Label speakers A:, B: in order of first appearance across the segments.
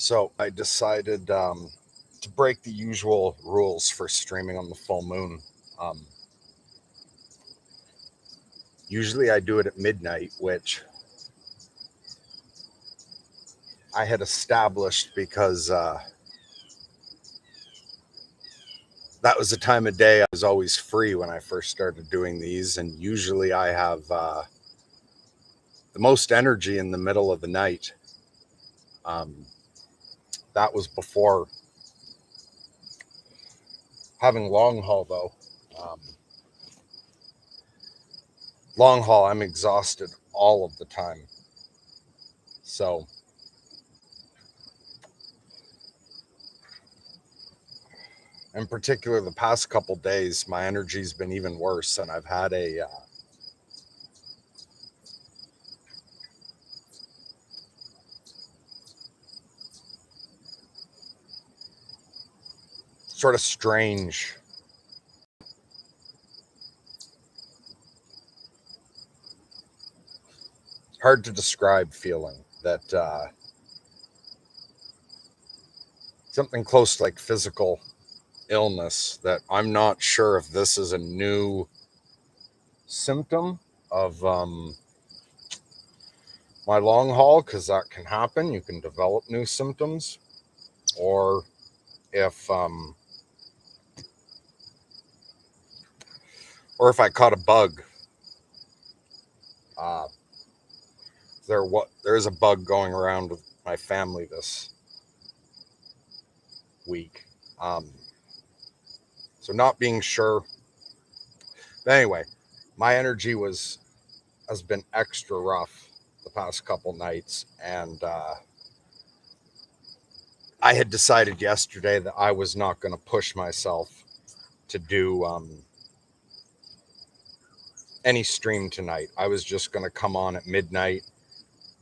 A: So I decided to break the usual rules for streaming on the full moon. Um, Usually I do it at midnight, which I had established because that was the time of day I was always free when I first started doing these. And usually I have the most energy in the middle of the night. Um, that was before having long haul, though. Um, Long haul, I'm exhausted all of the time. So in particular, the past couple days, my energy's been even worse, and I've had a sort of strange, hard to describe feeling that something close to like physical illness, that I'm not sure if this is a new symptom of my long haul, because that can happen. You can develop new symptoms, or if I caught a bug. Uh, there is a bug going around with my family this week. Um, so not being sure. But anyway, my energy has been extra rough the past couple nights, and I had decided yesterday that I was not going to push myself to do any stream tonight. I was just going to come on at midnight,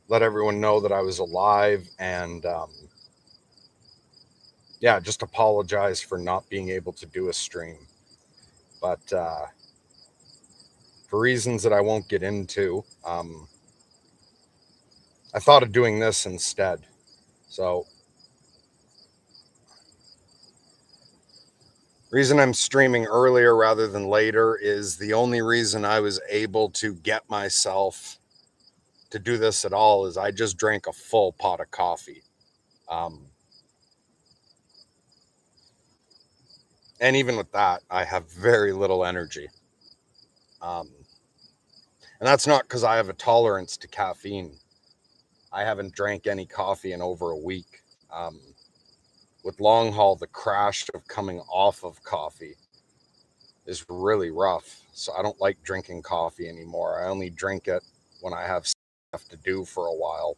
A: let everyone know that I was alive, and yeah, just apologize for not being able to do a stream. But for reasons that I won't get into, I thought of doing this instead. So, reason I'm streaming earlier rather than later is the only reason I was able to get myself to do this at all is I just drank a full pot of coffee. Um, and even with that, I have very little energy. Um, and that's not because I have a tolerance to caffeine. I haven't drank any coffee in over a week. With long haul, the crash of coming off of coffee is really rough. So I don't like drinking coffee anymore. I only drink it when I have stuff to do for a while.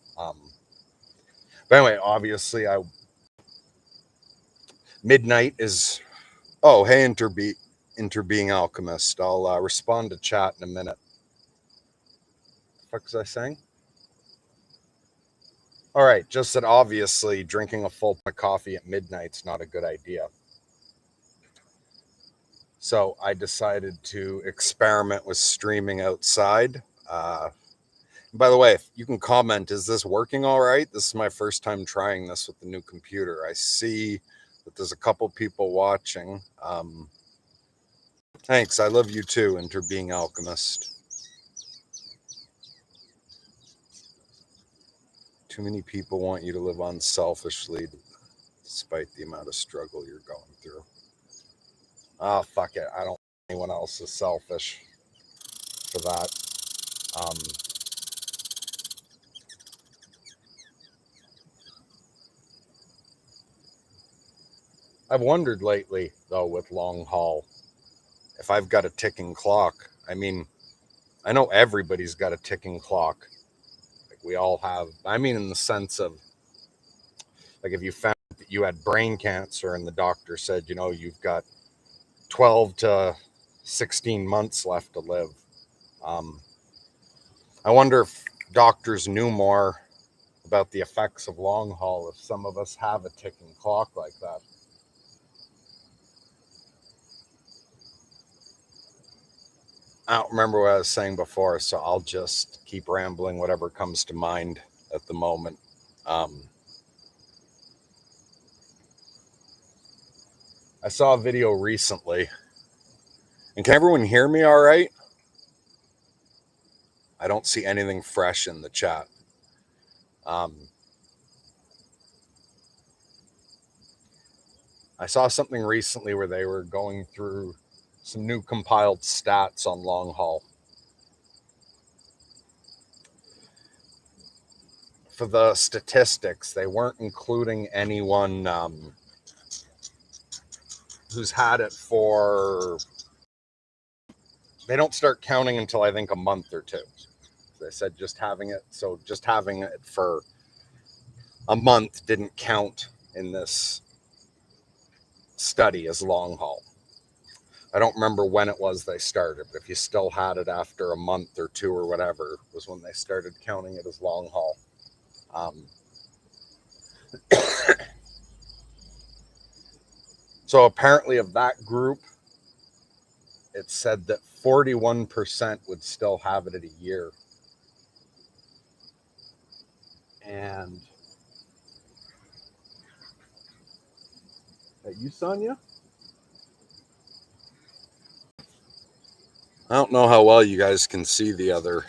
A: But anyway, obviously, midnight is. Oh, hey, Interbeing Alchemist. I'll respond to chat in a minute. The fuck was I saying? All right, just that obviously drinking a full pot of coffee at midnight's not a good idea. So I decided to experiment with streaming outside. By the way, if you can comment, is this working all right? This is my first time trying this with the new computer. I see that there's a couple people watching. Thanks. I love you too, Interbeing Alchemist. Too many people want you to live unselfishly despite the amount of struggle you're going through. Ah, fuck it. I don't think anyone else is selfish for that. Um, I've wondered lately, though, with long haul, if I've got a ticking clock. I mean, I know everybody's got a ticking clock. Like we all have. I mean, in the sense of, like, if you found that you had brain cancer and the doctor said, you've got 12 to 16 months left to live. Um, I wonder if doctors knew more about the effects of long haul if some of us have a ticking clock like that. I don't remember what I was saying before, so I'll just keep rambling whatever comes to mind at the moment. Um, saw a video recently, and can everyone hear me all right? I don't see anything fresh in the chat. I saw something recently where they were going through some new compiled stats on long haul. For the statistics, they weren't including anyone who's had it for... They don't start counting until I think a month or two. They said just having it for a month didn't count in this study as long haul. I don't remember when it was they started, but if you still had it after a month or two or whatever, was when they started counting it as long haul. So apparently of that group, it said that 41% would still have it at a year. And you, Sonia? I don't know how well you guys can see the other.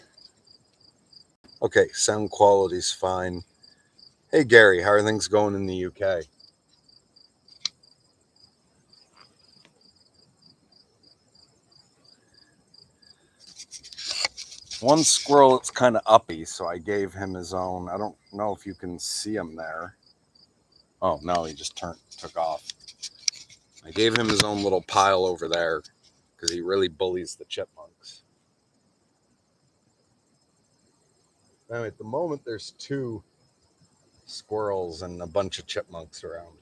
A: Okay, sound quality's fine. Hey, Gary, how are things going in the UK? One squirrel, it's kind of uppy, so I gave him his own. I don't know if you can see him there. Oh, no, he just took off. I gave him his own little pile over there because he really bullies the chipmunks. Now, at the moment, there's 2 squirrels and a bunch of chipmunks around.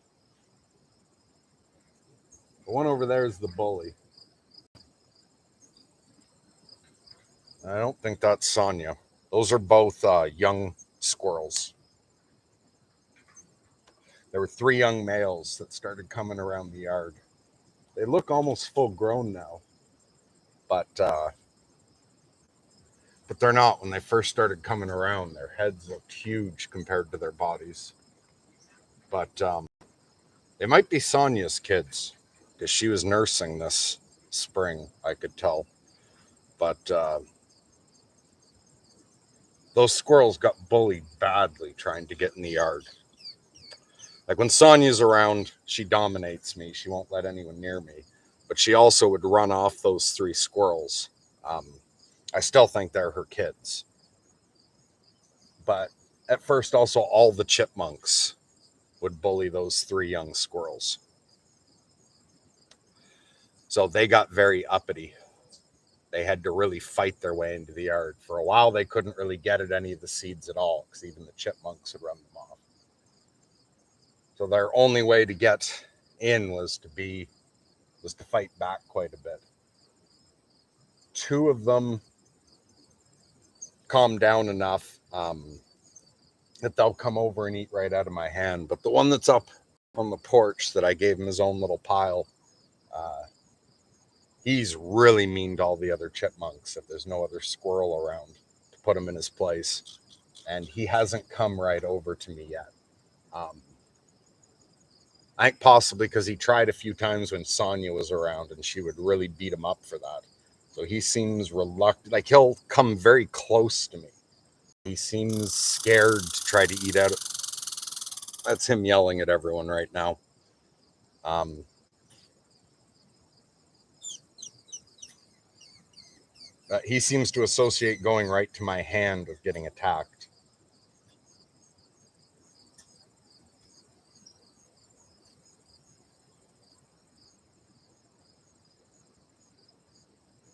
A: The one over there is the bully. I don't think that's Sonia. Those are both young squirrels. There were 3 young males that started coming around the yard. They look almost full grown now, but they're not. When they first started coming around, their heads looked huge compared to their bodies. But they might be Sonia's kids because she was nursing this spring, I could tell. But those squirrels got bullied badly trying to get in the yard. Like when Sonia's around, she dominates me. She won't let anyone near me. But she also would run off those 3 squirrels. I still think they're her kids. But at first, also, all the chipmunks would bully those 3 young squirrels. So they got very uppity. They had to really fight their way into the yard. For a while, they couldn't really get at any of the seeds at all because even the chipmunks would run them off. So their only way to get in was to fight back quite a bit. 2 of them calmed down enough that they'll come over and eat right out of my hand. But the one that's up on the porch that I gave him his own little pile, he's really mean to all the other chipmunks if there's no other squirrel around to put him in his place. And he hasn't come right over to me yet. I think possibly because he tried a few times when Sonia was around and she would really beat him up for that. So he seems reluctant. Like he'll come very close to me. He seems scared to try to eat out. That's him yelling at everyone right now. He seems to associate going right to my hand with getting attacked.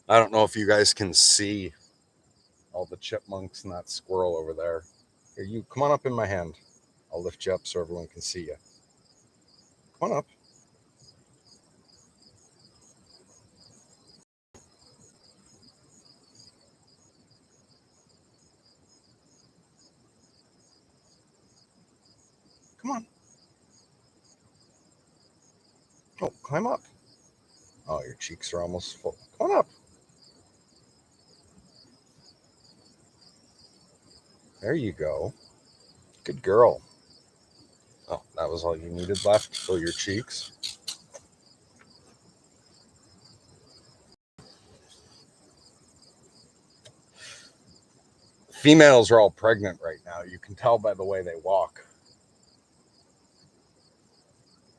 A: I don't know if you guys can see all the chipmunks and that squirrel over there. Here, you come on up in my hand. I'll lift you up so everyone can see you. Come on up. Come on. Oh, climb up. Oh, your cheeks are almost full. Come on up. There you go. Good girl. Oh, that was all you needed left for your cheeks. Females are all pregnant right now. You can tell by the way they walk.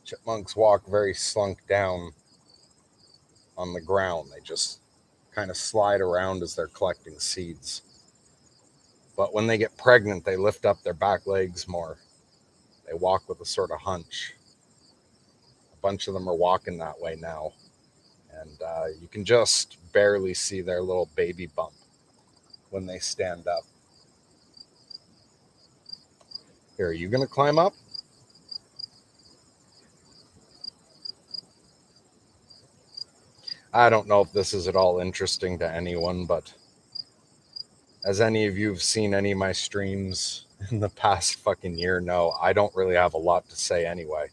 A: Chipmunks walk very slunk down on the ground. They just kind of slide around as they're collecting seeds. But when they get pregnant, they lift up their back legs more. They walk with a sort of hunch. A bunch of them are walking that way now. And you can just barely see their little baby bump when they stand up. Here, are you going to climb up? I don't know if this is at all interesting to anyone, but as any of you have seen any of my streams in the past fucking year, no, I don't really have a lot to say anyway.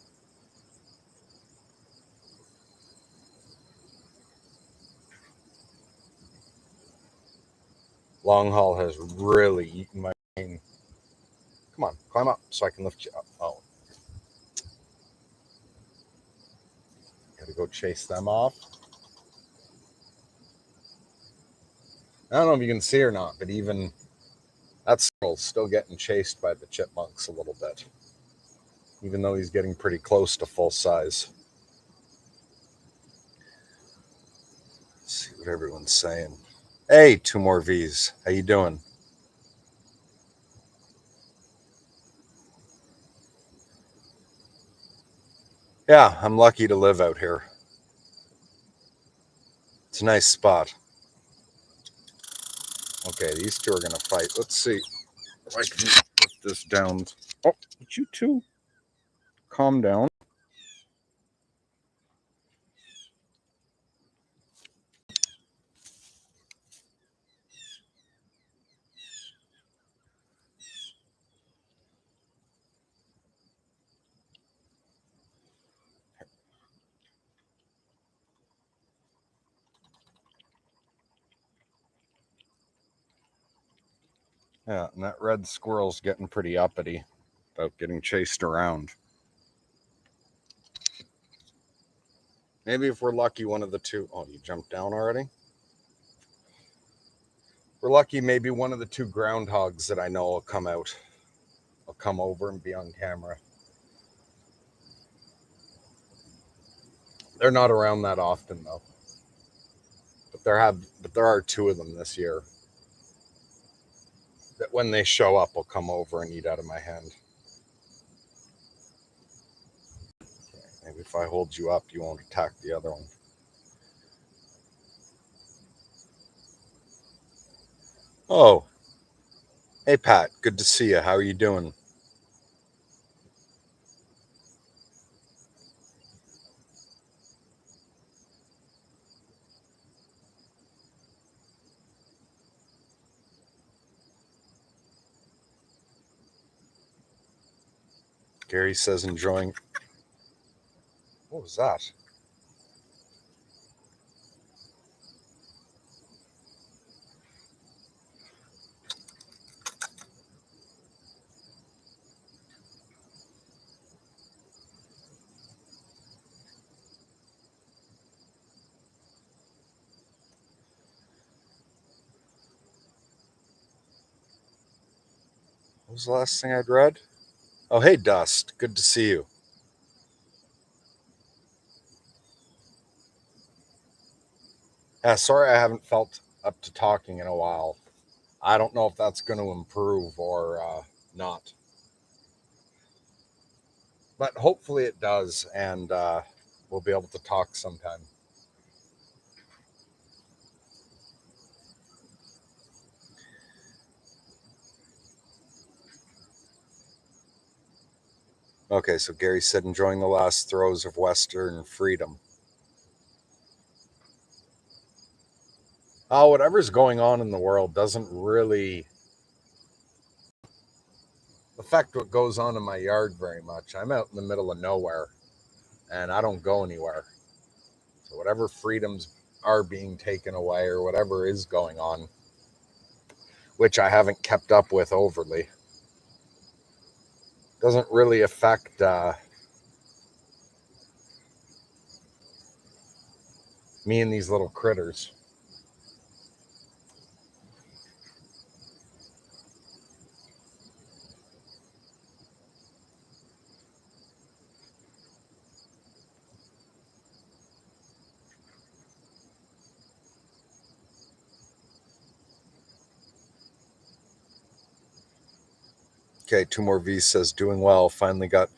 A: Long haul has really eaten my brain. Come on, climb up so I can lift you up. Oh. Gotta go chase them off. I don't know if you can see or not, but even that squirrel's still getting chased by the chipmunks a little bit, even though he's getting pretty close to full size. Let's see what everyone's saying. Hey, 2 more V's. How you doing? Yeah, I'm lucky to live out here. It's a nice spot. Okay, these two are going to fight. Let's see if I can put this down. Oh, you two calm down. Yeah, and that red squirrel's getting pretty uppity about getting chased around. Maybe if we're lucky, one of the two. Oh, you jumped down already? We're lucky, maybe one of the 2 groundhogs that I know will come out. I'll come over and be on camera. They're not around that often though. But there are 2 of them this year that when they show up will come over and eat out of my hand. Okay, maybe if I hold you up, you won't attack the other one. Oh, hey Pat, good to see you. How are you doing? Gary says enjoying. What was that? What was the last thing I'd read? Oh, hey Dust, good to see you. Yeah, sorry I haven't felt up to talking in a while. I don't know if that's going to improve or not. But hopefully it does, and we'll be able to talk sometime. Okay, so Gary said enjoying the last throes of Western freedom. Whatever's going on in the world doesn't really affect what goes on in my yard very much. I'm out in the middle of nowhere and I don't go anywhere. So whatever freedoms are being taken away or whatever is going on, which I haven't kept up with overly, doesn't really affect me and these little critters. Okay, two more V's says, doing well. Finally got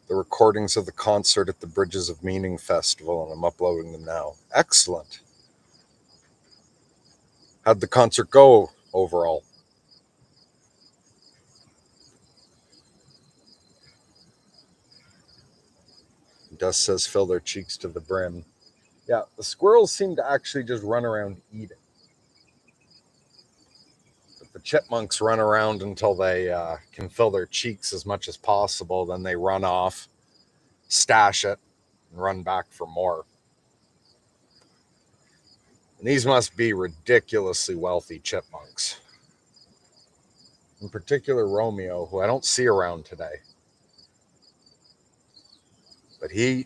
A: the recordings of the concert at the Bridges of Meaning Festival, and I'm uploading them now. Excellent. How'd the concert go overall? Dust says, fill their cheeks to the brim. Yeah, the squirrels seem to actually just run around eating. But the chipmunks run around until they can fill their cheeks as much as possible. Then they run off, stash it, and run back for more. And these must be ridiculously wealthy chipmunks. In particular, Romeo, who I don't see around today. But they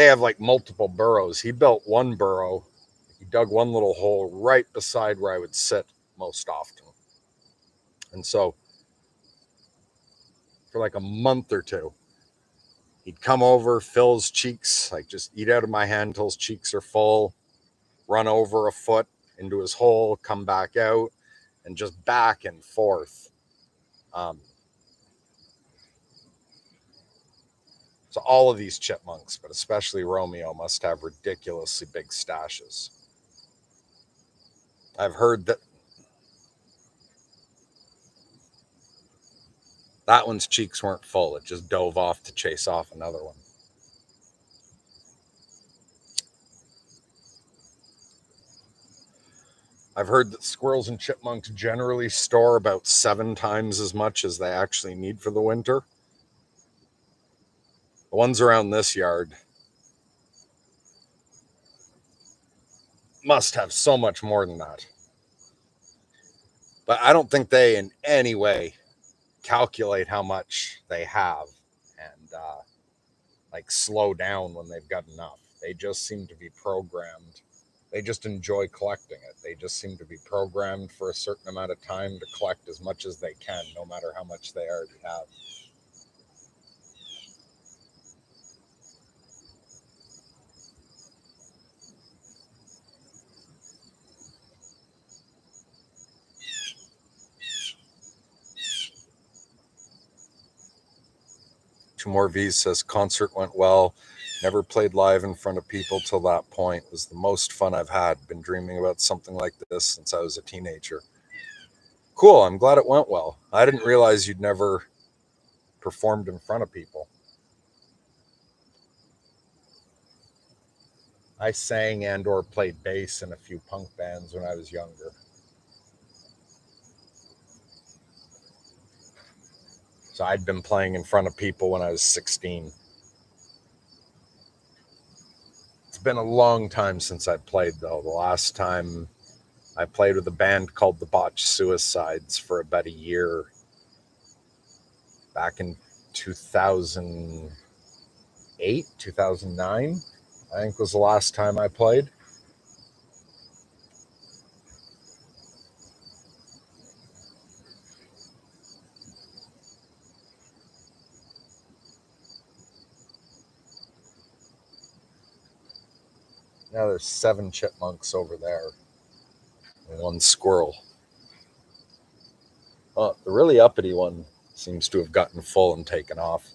A: have like multiple burrows. He built one burrow. He dug one little hole right beside where I would sit most often. And so for like a month or two, he'd come over, fill his cheeks, like just eat out of my hand until his cheeks are full, run over a foot into his hole, come back out, and just back and forth. So all of these chipmunks, but especially Romeo, must have ridiculously big stashes. I've heard that one's cheeks weren't full. It just dove off to chase off another one. I've heard that squirrels and chipmunks generally store about 7 times as much as they actually need for the winter. The ones around this yard must have so much more than that. But I don't think they in any way calculate how much they have and like slow down when they've got enough. They just seem to be programmed. They just enjoy collecting it. They just seem to be programmed for a certain amount of time to collect as much as they can, no matter how much they already have. Two more V's says, concert went well. Never played live in front of people till that point. It was the most fun I've had. Been dreaming about something like this since I was a teenager. Cool. I'm glad it went well. I didn't realize you'd never performed in front of people. I sang and or played bass in a few punk bands when I was younger. So I'd been playing in front of people when I was 16. It's been a long time since I played, though. The last time I played with a band called the Botched Suicides for about a year back in 2008, 2009, I think was the last time I played. Now there's 7 chipmunks over there and 1 squirrel. The really uppity one seems to have gotten full and taken off.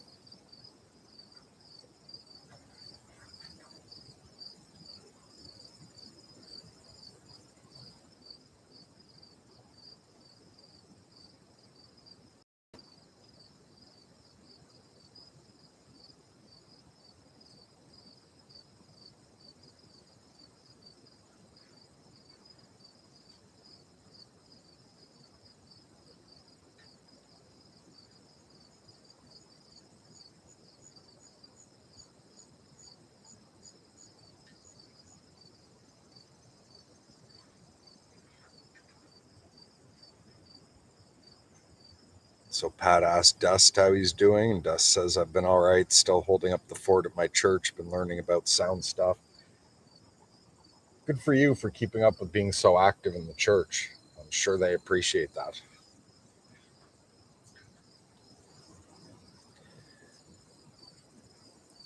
A: So Pat asked Dust how he's doing, and Dust says, I've been all right, still holding up the fort at my church, been learning about sound stuff. Good for you for keeping up with being so active in the church. I'm sure they appreciate that.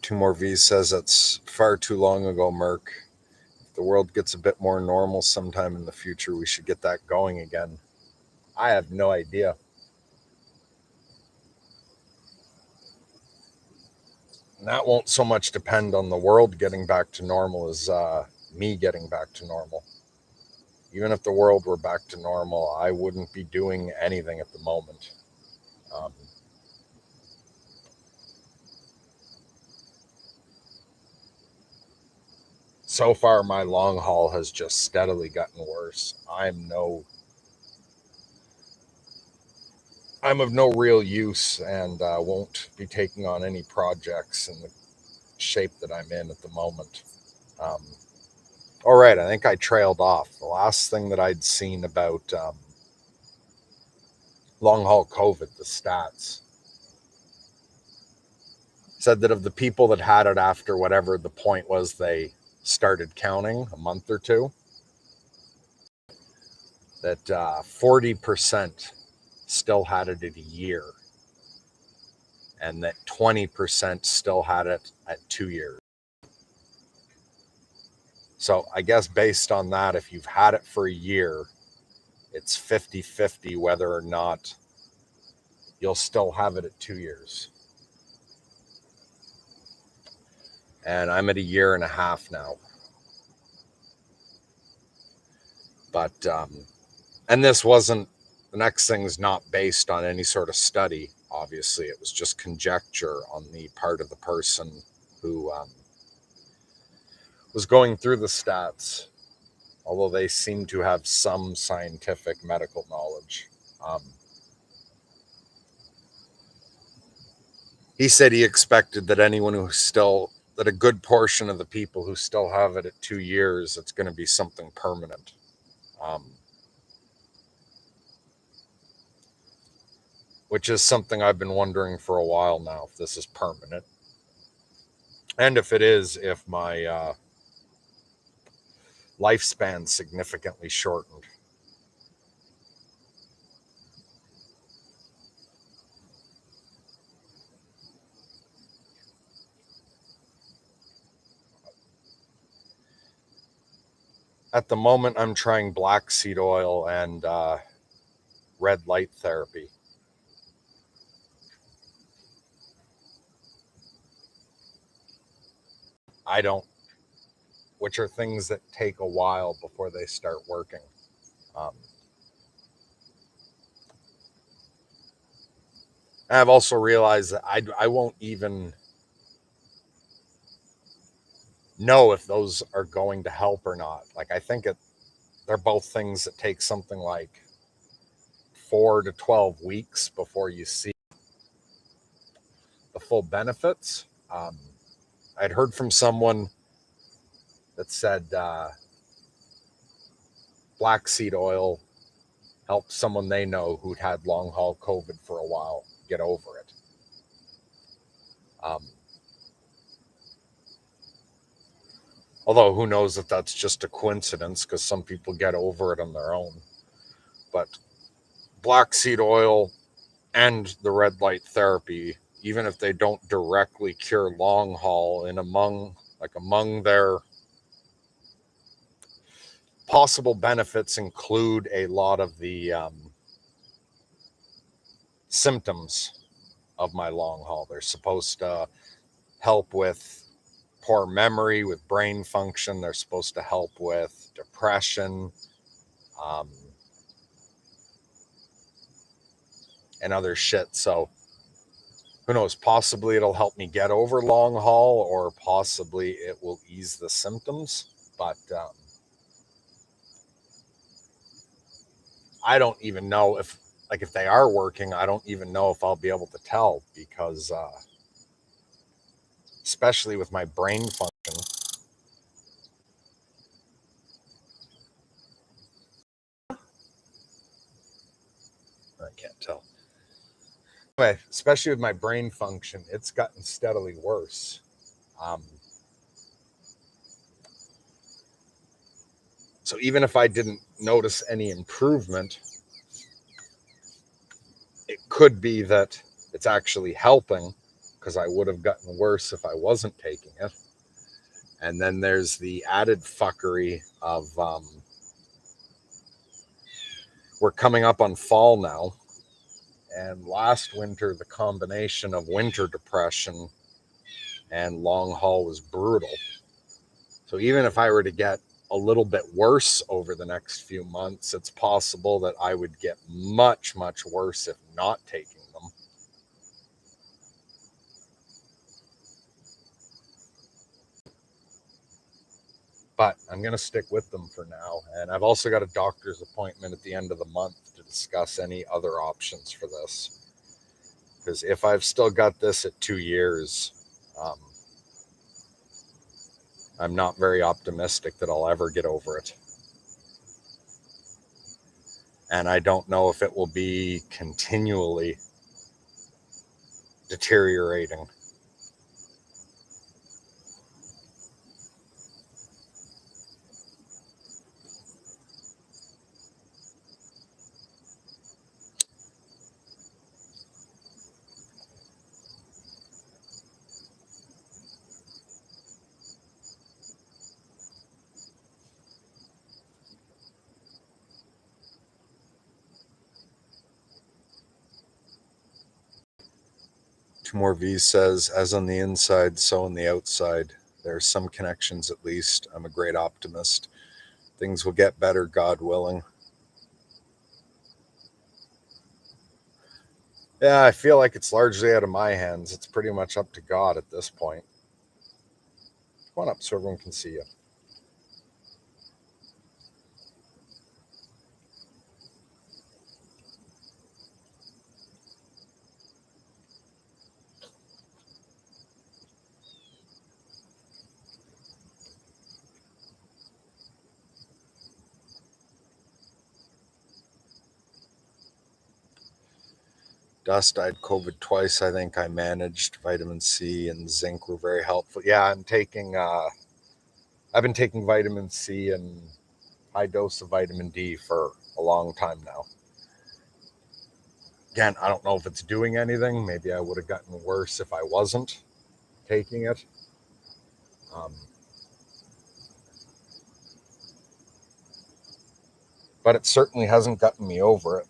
A: Two more V's says, that's far too long ago, Merc. If the world gets a bit more normal sometime in the future, we should get that going again. I have no idea. And that won't so much depend on the world getting back to normal as me getting back to normal. Even if the world were back to normal, I wouldn't be doing anything at the moment. Um, so far, my long haul has just steadily gotten worse. I'm of no real use and won't be taking on any projects in the shape that I'm in at the moment. Um, all right, I think I trailed off. The last thing that I'd seen about long haul COVID, the stats, said that of the people that had it after whatever the point was they started counting a month or two, that 40% still had it at a year and that 20% still had it at 2 years. So I guess based on that, if you've had it for a year, it's 50-50 whether or not you'll still have it at 2 years. And I'm at a year and a half now. But, and this wasn't, the next thing's not based on any sort of study, obviously. It was just conjecture on the part of the person who was going through the stats, although they seem to have some scientific medical knowledge. He said he expected that that a good portion of the people who still have it at 2 years, it's going to be something permanent. Which is something I've been wondering for a while now, if this is permanent. And if it is, if my lifespan significantly shortened. At the moment, I'm trying black seed oil and red light therapy. I don't, which are things that take a while before they start working. I've also realized that I won't even know if those are going to help or not. Like, I think they're both things that take something like 4 to 12 weeks before you see the full benefits. I'd heard from someone that said black seed oil helped someone they know who'd had long haul COVID for a while get over it. Although who knows if that's just a coincidence, because some people get over it on their own. But black seed oil and the red light therapy, even if they don't directly cure long haul, and among their possible benefits include a lot of the symptoms of my long haul. They're supposed to help with poor memory, with brain function. They're supposed to help with depression, and other shit. So who knows? Possibly it'll help me get over long haul, or possibly it will ease the symptoms. But I don't even know if they are working. I don't even know if I'll be able to tell, because especially with my brain function. I can't tell. Anyway, especially with my brain function, it's gotten steadily worse. So even if I didn't notice any improvement, it could be that it's actually helping, because I would have gotten worse if I wasn't taking it. And then there's the added fuckery of we're coming up on fall now. And last winter, the combination of winter depression and long haul was brutal. So even if I were to get a little bit worse over the next few months, it's possible that I would get much, much worse if not taking them. But I'm going to stick with them for now. And I've also got a doctor's appointment at the end of the month to discuss any other options for this. Because if I've still got this at 2 years, I'm not very optimistic that I'll ever get over it. And I don't know if it will be continually deteriorating. Two more V's says, as on the inside, so on the outside. There are some connections at least. I'm a great optimist. Things will get better, God willing. Yeah, I feel like it's largely out of my hands. It's pretty much up to God at this point. Come on up so everyone can see you. Dust, I had COVID twice. I think I managed. Vitamin C and zinc were very helpful. Yeah, I've been taking vitamin C and high dose of vitamin D for a long time now. Again, I don't know if it's doing anything. Maybe I would have gotten worse if I wasn't taking it. Um, but it certainly hasn't gotten me over it.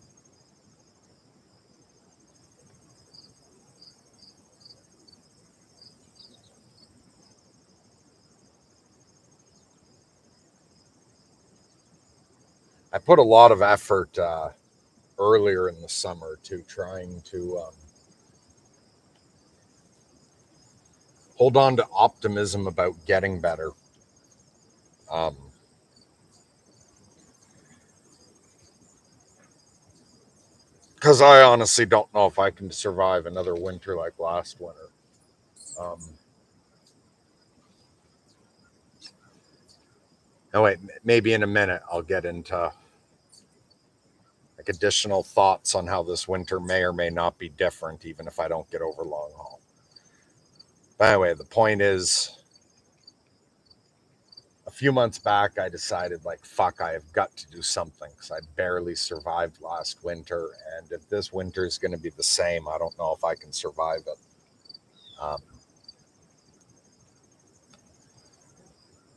A: I put a lot of effort earlier in the summer to trying to hold on to optimism about getting better. Um, because I honestly don't know if I can survive another winter like last winter. Um, oh wait, maybe in a minute I'll get into like additional thoughts on how this winter may or may not be different, even if I don't get over long haul. But anyway, the point is, a few months back, I decided like, fuck, I have got to do something because I barely survived last winter, and if this winter is going to be the same, I don't know if I can survive it. Um,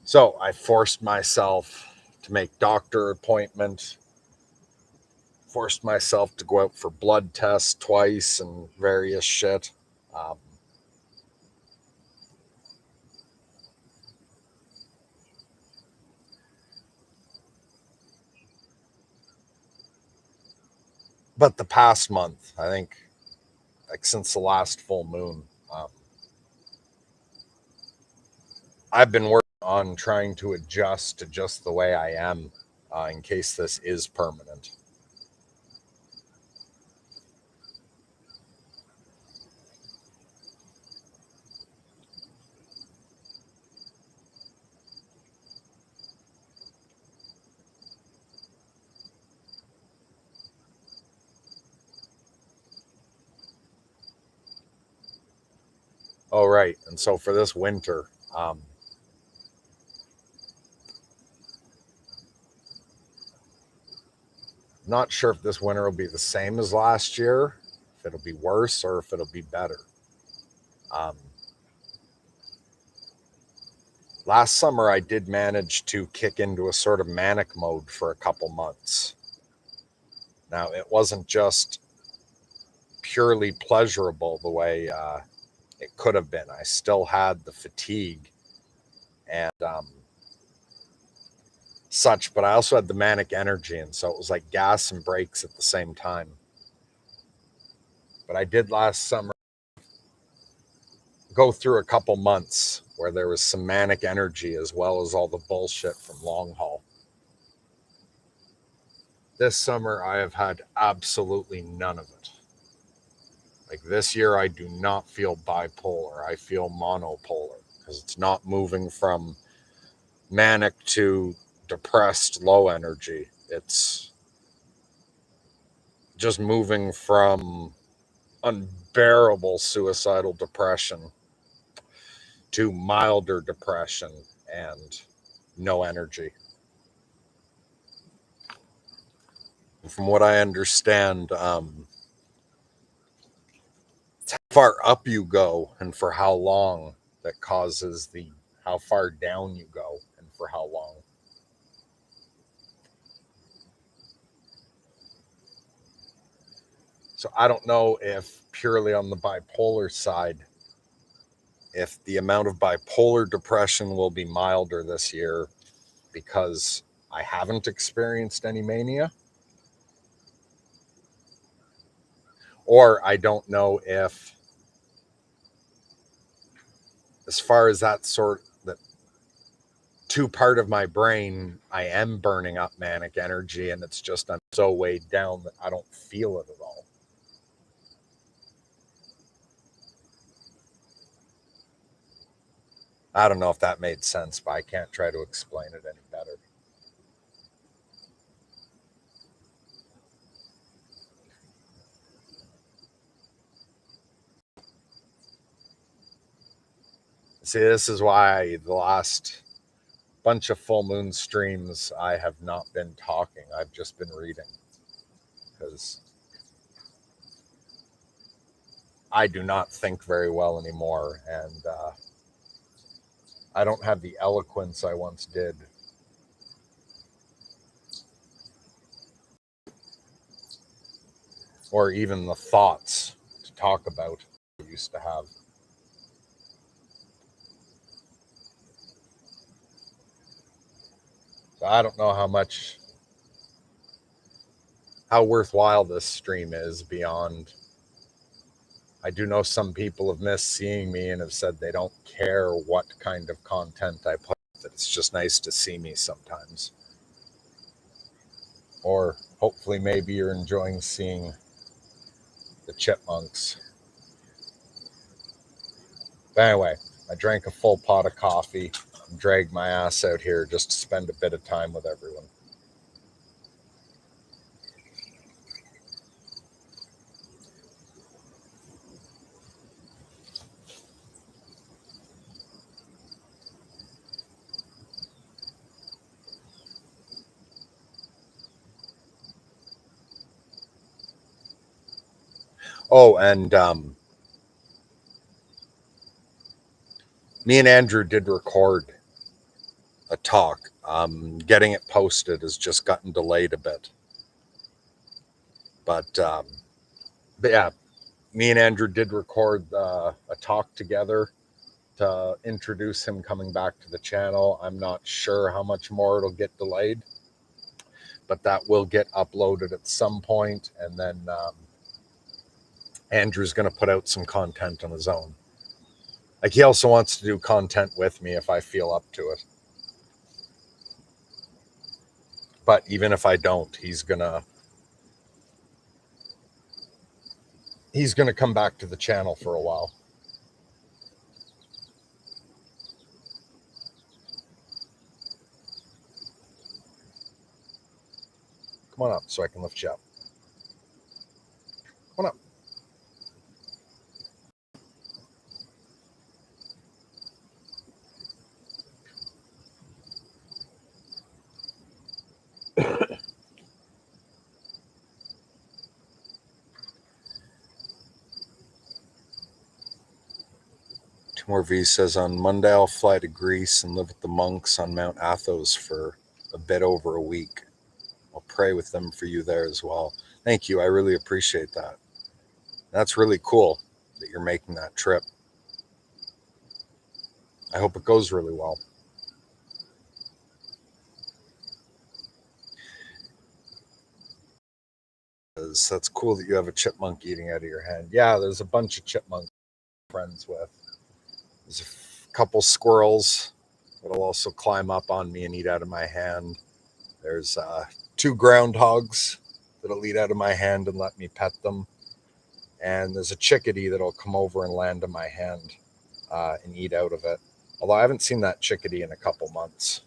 A: So I forced myself to make doctor appointment, forced myself to go out for blood tests twice and various shit. Um, but the past month, I think, like since the last full moon, um, I've been working on trying to adjust to just the way I am in case this is permanent. Oh, right. And so for this winter, not sure if this winter will be the same as last year, if it'll be worse, or if it'll be better. Um, Last summer, I did manage to kick into a sort of manic mode for a couple months. Now, it wasn't just purely pleasurable the way it could have been. I still had the fatigue and such, but I also had the manic energy, and so it was like gas and brakes at the same time. But I did last summer go through a couple months where there was some manic energy as well as all the bullshit from long haul. This summer, I have had absolutely none of it. Like this year, I do not feel bipolar. I feel monopolar because it's not moving from manic to depressed, low energy. It's just moving from unbearable suicidal depression to milder depression and no energy. From what I understand, it's how far up you go and for how long that causes the how far down you go and for how long. So I don't know if purely on the bipolar side, if the amount of bipolar depression will be milder this year because I haven't experienced any mania. Or I don't know if, as far as that sort, that two part of my brain, I am burning up manic energy and it's just I'm so weighed down that I don't feel it at all. I don't know if that made sense, but I can't try to explain it any better. See, this is why the last bunch of full moon streams I have not been talking. I've just been reading because I do not think very well anymore, and I don't have the eloquence I once did. Or even the thoughts to talk about I used to have. So I don't know how worthwhile this stream is beyond. I do know some people have missed seeing me and have said they don't care what kind of content I put, that it's just nice to see me sometimes. Or hopefully maybe you're enjoying seeing the chipmunks. But anyway, I drank a full pot of coffee and dragged my ass out here just to spend a bit of time with everyone. Oh, and me and Andrew did record a talk. Getting it posted has just gotten delayed a bit. But yeah, me and Andrew did record a talk together to introduce him coming back to the channel. I'm not sure how much more it'll get delayed, but that will get uploaded at some point, and then Andrew's going to put out some content on his own. Like, he also wants to do content with me if I feel up to it. But even if I don't, he's gonna come back to the channel for a while. Come on up so I can lift you up. Come on up. Timor V says, on Monday I'll fly to Greece and live with the monks on Mount Athos for a bit over a week. I'll pray with them for you there as well. Thank you. I really appreciate that. That's really cool that you're making that trip. I hope it goes really well. That's cool that you have a chipmunk eating out of your hand. Yeah, there's a bunch of chipmunk friends with. There's a couple squirrels that'll also climb up on me and eat out of my hand. There's two groundhogs that'll eat out of my hand and let me pet them. And there's a chickadee that'll come over and land in my hand and eat out of it. Although I haven't seen that chickadee in a couple months.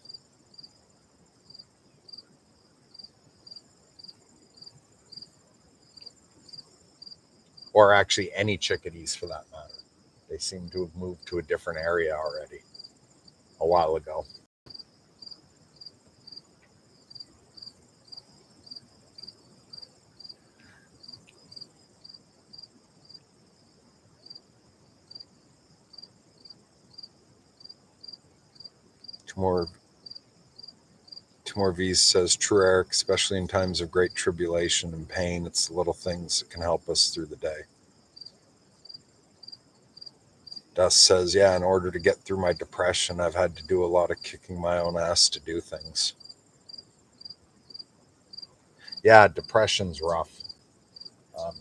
A: Or actually any chickadees for that matter. They seem to have moved to a different area already a while ago. Two more V's says, true, Eric, especially in times of great tribulation and pain. It's the little things that can help us through the day. Dust says, yeah, in order to get through my depression, I've had to do a lot of kicking my own ass to do things. Yeah, depression's rough. Um,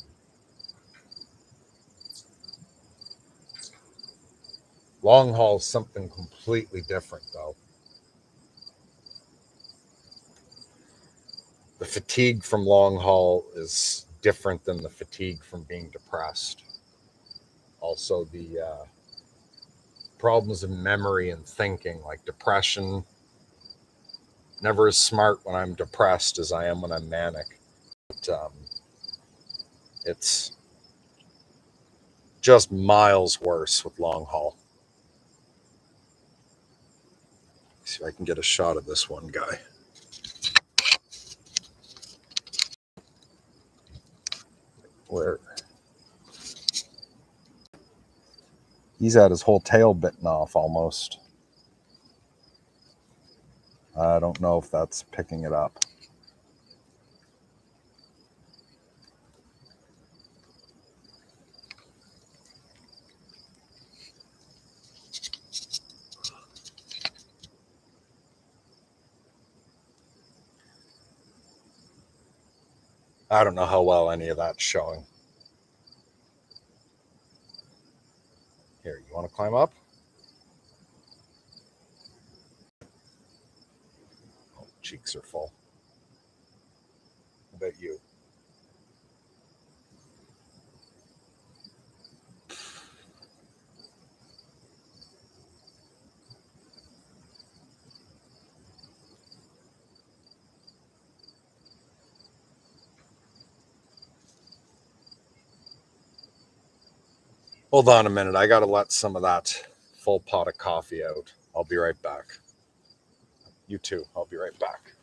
A: long haul is something completely different, though. The fatigue from long haul is different than the fatigue from being depressed. Also, the problems of memory and thinking, like depression, never as smart when I'm depressed as I am when I'm manic. But, it's just miles worse with long haul. See if I can get a shot of this one guy. Where he's had his whole tail bitten off almost. I don't know if that's picking it up. I don't know how well any of that's showing. Here, you want to climb up? Oh, cheeks are full. How about you? Hold on a minute. I got to let some of that full pot of coffee out. I'll be right back. You too. I'll be right back.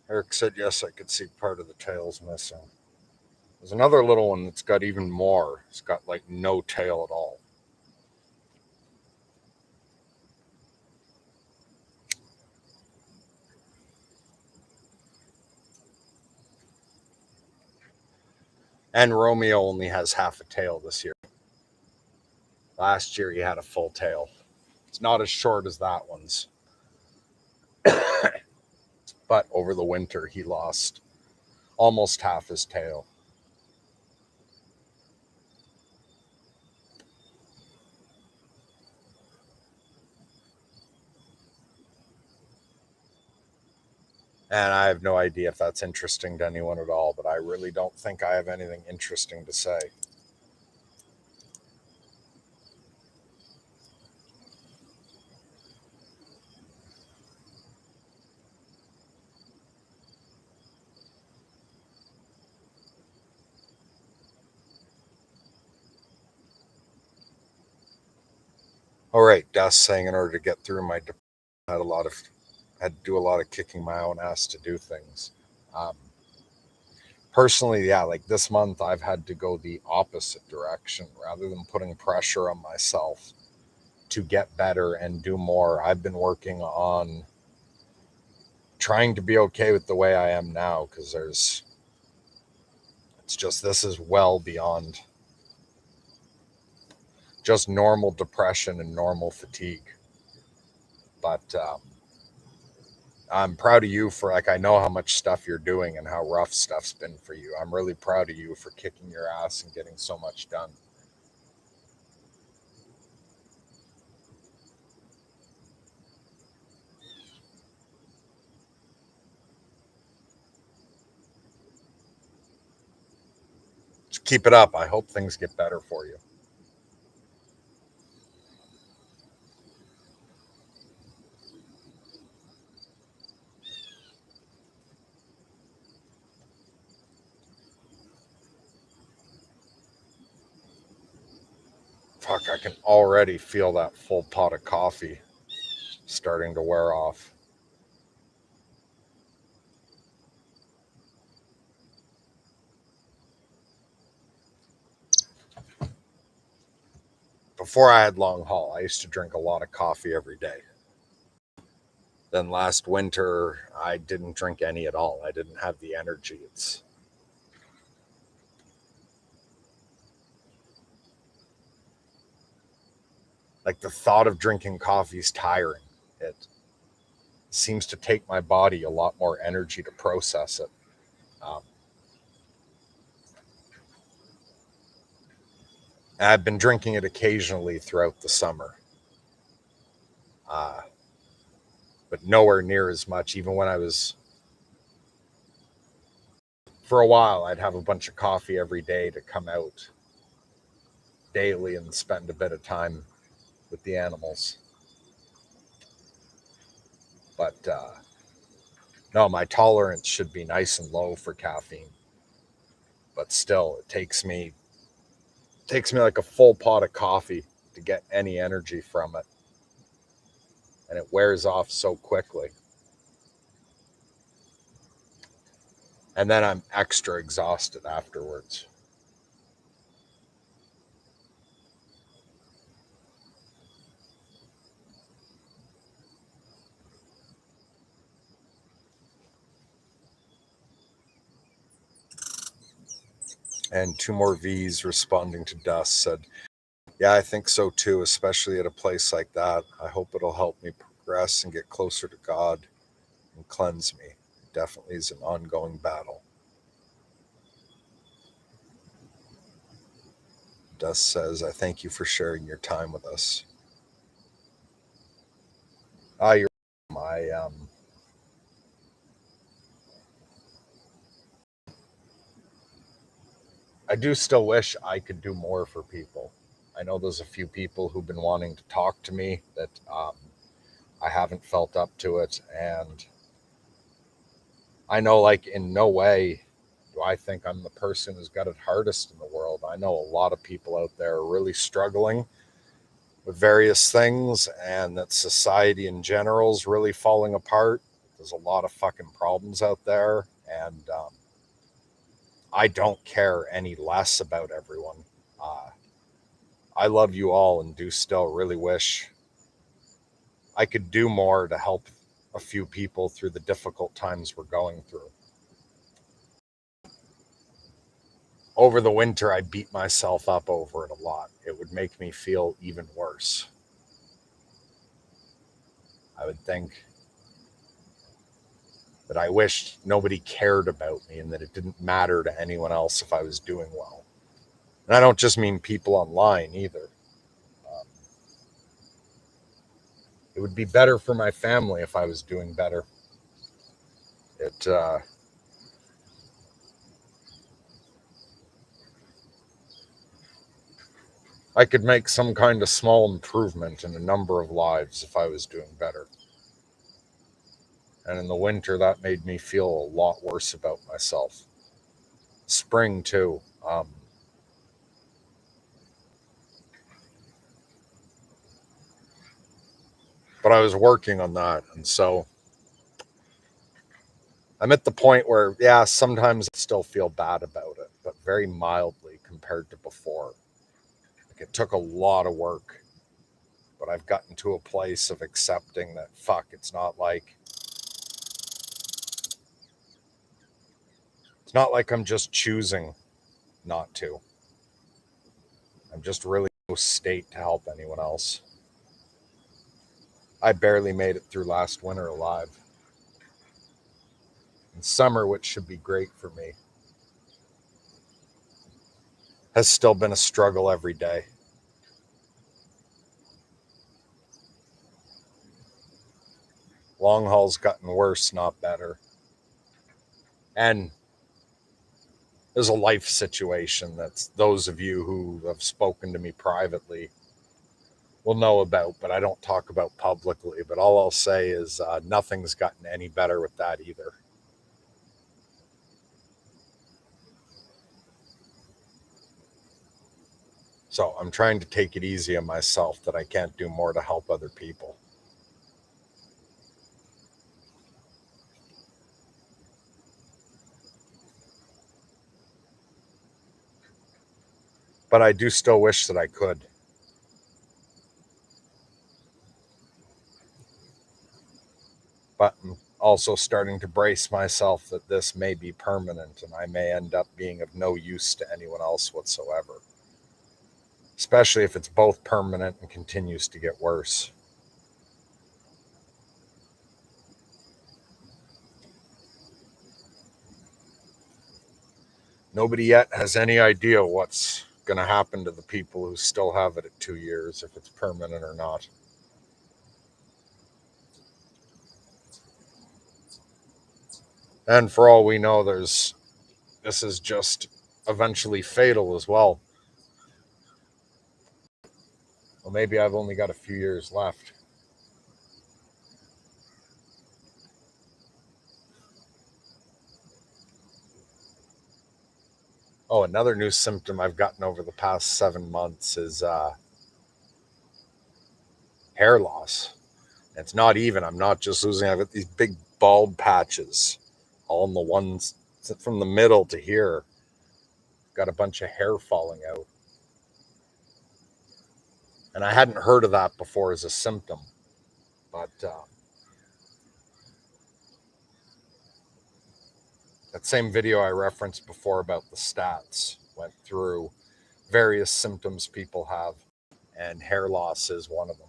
A: Eric said, yes, I could see part of the tail's missing. There's another little one that's got even more. It's got like no tail at all. And Romeo only has half a tail this year. Last year he had a full tail. It's not as short as that one's. But over the winter he lost almost half his tail. And I have no idea if that's interesting to anyone at all, but I really don't think I have anything interesting to say. All right, Dust saying in order to get through my had to do a lot of kicking my own ass to do things. Um, Personally, yeah, like this month I've had to go the opposite direction rather than putting pressure on myself to get better and do more. I've been working on trying to be okay with the way I am now because it's just, this is well beyond just normal depression and normal fatigue. But I'm proud of you for, like, I know how much stuff you're doing and how rough stuff's been for you. I'm really proud of you for kicking your ass and getting so much done. Just keep it up. I hope things get better for you. Fuck, I can already feel that full pot of coffee starting to wear off. Before I had long haul, I used to drink a lot of coffee every day. Then last winter, I didn't drink any at all. I didn't have the energy. It's like the thought of drinking coffee is tiring. It seems to take my body a lot more energy to process it. Um, I've been drinking it occasionally throughout the summer, uh, but nowhere near as much. Even when I was, for a while, I'd have a bunch of coffee every day to come out daily and spend a bit of time with the animals. But no, my tolerance should be nice and low for caffeine. But still, it takes me like a full pot of coffee to get any energy from it, and it wears off so quickly. And then I'm extra exhausted afterwards. And two more V's responding to Dust said, "Yeah, I think so too, especially at a place like that. I hope it'll help me progress and get closer to God and cleanse me. It definitely is an ongoing battle." Dust says, "I thank you for sharing your time with us." You're welcome. I do still wish I could do more for people. I know there's a few people who've been wanting to talk to me that I haven't felt up to it, and I know, like, in no way do I think I'm the person who's got it hardest in the world. I know a lot of people out there are really struggling with various things, and that society in general is really falling apart. There's a lot of fucking problems out there, and I don't care any less about everyone. Uh, I love you all and do still really wish I could do more to help a few people through the difficult times we're going through. over the winter, I beat myself up over it a lot. It would make me feel even worse. I would think that I wished nobody cared about me and that it didn't matter to anyone else if I was doing well. And I don't just mean people online either. Um, it would be better for my family if I was doing better. It I could make some kind of small improvement in a number of lives if I was doing better. And in the winter, that made me feel a lot worse about myself. Spring too. But I was working on that, and so I'm at the point where, yeah, sometimes I still feel bad about it, but very mildly compared to before. Like it took a lot of work, but I've gotten to a place of accepting that fuck, it's not like I'm just choosing not to. I'm just really no state to help anyone else. I barely made it through last winter alive. And summer, which should be great for me, has still been a struggle every day. Long haul's gotten worse, not better. And there's a life situation that those of you who have spoken to me privately will know about, but I don't talk about publicly. But all I'll say is nothing's gotten any better with that either. So I'm trying to take it easy on myself that I can't do more to help other people. But I do still wish that I could. But I'm also starting to brace myself that this may be permanent and I may end up being of no use to anyone else whatsoever, especially if it's both permanent and continues to get worse. Nobody yet has any idea what's going to happen to the people who still have it at 2 years, if it's permanent or not. And for all we know, this is just eventually fatal as well. Well, maybe I've only got a few years left. Oh, another new symptom I've gotten over the past 7 months is hair loss. It's not even. I'm not just losing. I've got these big bald patches, all in the ones from the middle to here. Got a bunch of hair falling out, and I hadn't heard of that before as a symptom. But that same video I referenced before about the stats went through various symptoms people have, and hair loss is one of them.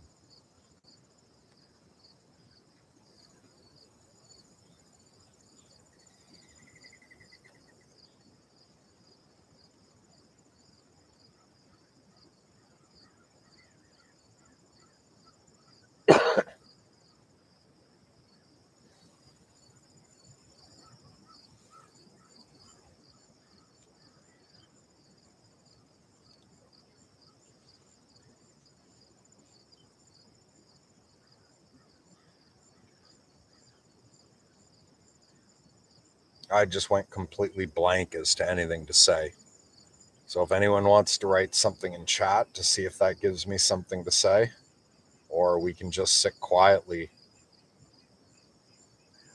A: I just went completely blank as to anything to say. So if anyone wants to write something in chat to see if that gives me something to say, or we can just sit quietly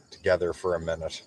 A: together for a minute.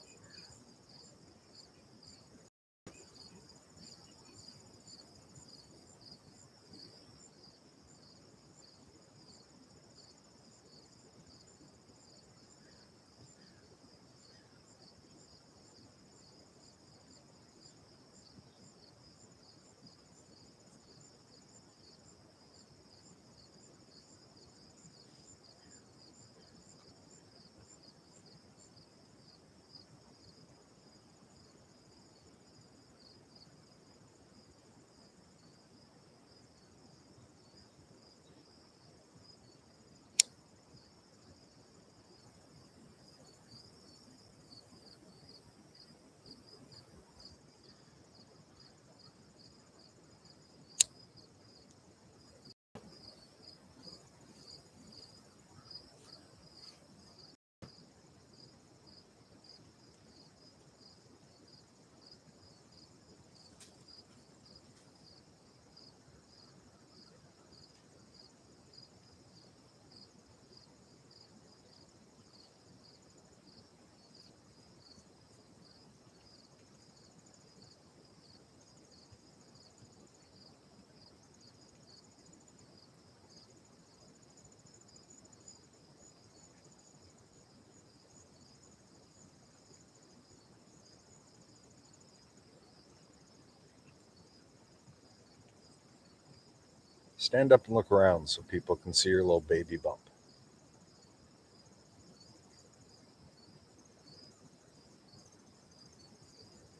A: Stand up and look around so people can see your little baby bump.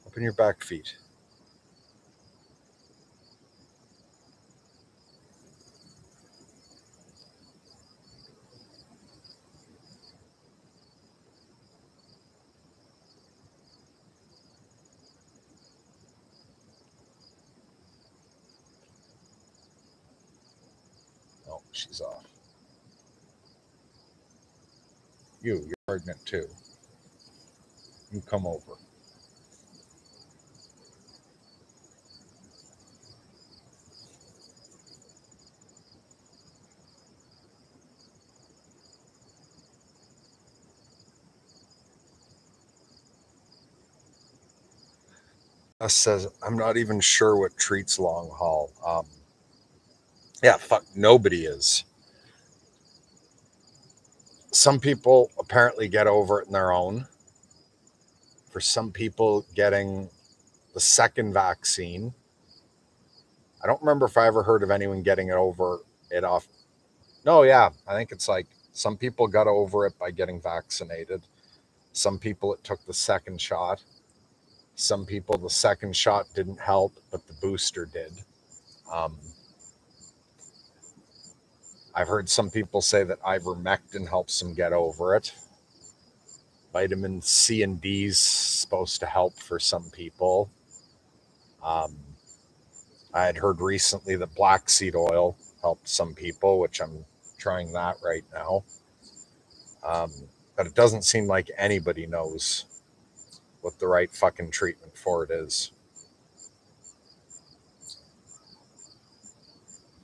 A: Open your back feet. Oh, she's off. You're pregnant too. You come over. Says, I'm not even sure what treats long haul. Yeah, fuck, nobody is. Some people apparently get over it in their own. For some people, getting the second vaccine, I don't remember if I ever heard of anyone getting it over it off. No, yeah, I think it's like some people got over it by getting vaccinated. Some people, it took the second shot. Some people, the second shot didn't help, but the booster did. I've heard some people say that ivermectin helps them get over it. Vitamin C and D is supposed to help for some people. I had heard recently that black seed oil helped some people, which I'm trying that right now. Um, but it doesn't seem like anybody knows what the right fucking treatment for it is.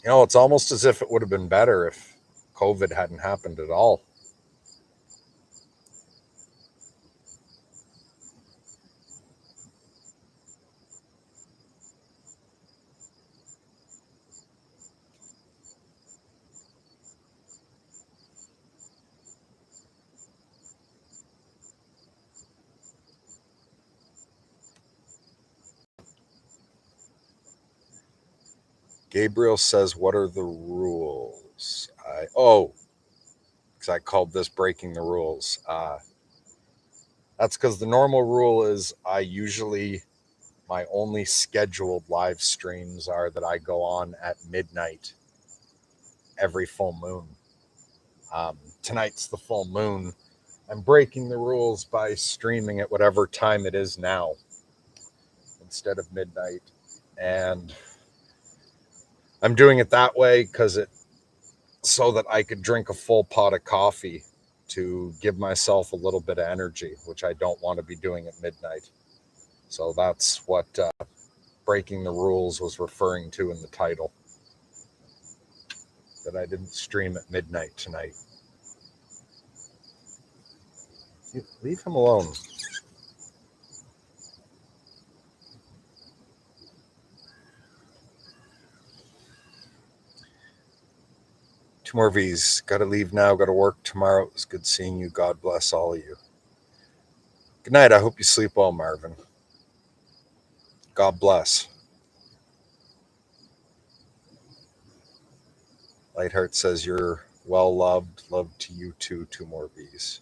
A: You know, it's almost as if it would have been better if COVID hadn't happened at all. Gabriel says, what are the rules? Because I called this breaking the rules. That's because the normal rule is my only scheduled live streams are that I go on at midnight every full moon. Tonight's the full moon. I'm breaking the rules by streaming at whatever time it is now instead of midnight. And I'm doing it that way so that I could drink a full pot of coffee to give myself a little bit of energy, which I don't want to be doing at midnight. So that's what breaking the rules was referring to in the title. That I didn't stream at midnight tonight. Leave him alone. Two more V's. Got to leave now. Got to work tomorrow. It was good seeing you. God bless all of you. Good night. I hope you sleep well, Marvin. God bless. Lightheart says you're well loved. Love to you too. Two more V's.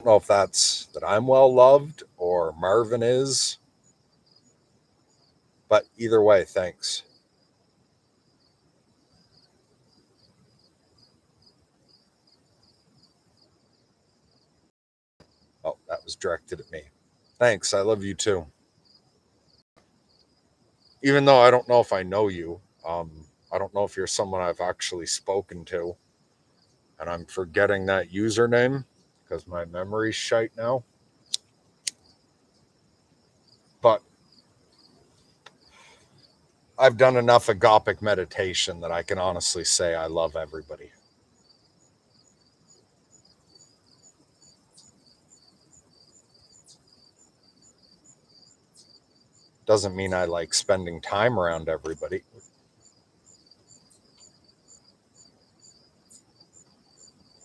A: I don't know if that's that I'm well loved or Marvin is, but either way, thanks. Oh, that was directed at me. Thanks. I love you too. Even though I don't know if I know you, I don't know if you're someone I've actually spoken to, and I'm forgetting that username because my memory's shite now. But I've done enough agapic meditation that I can honestly say I love everybody. Doesn't mean I like spending time around everybody.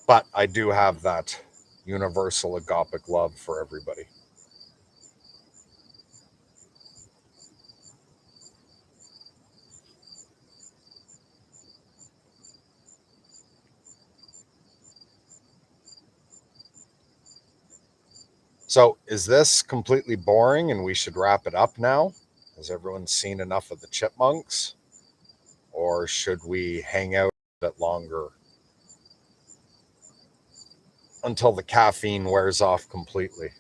A: But I do have that universal agapic love for everybody. So, is this completely boring and we should wrap it up now? Has everyone seen enough of the chipmunks? Or should we hang out a bit longer until the caffeine wears off completely?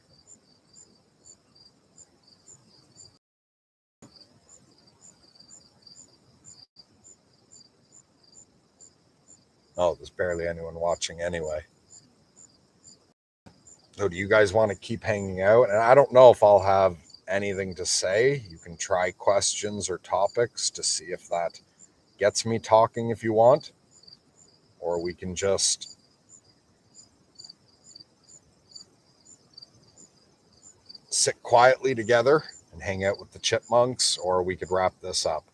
A: Oh, there's barely anyone watching anyway. So, do you guys want to keep hanging out? And I don't know if I'll have anything to say. You can try questions or topics to see if that gets me talking if you want. Or we can just sit quietly together and hang out with the chipmunks, or we could wrap this up.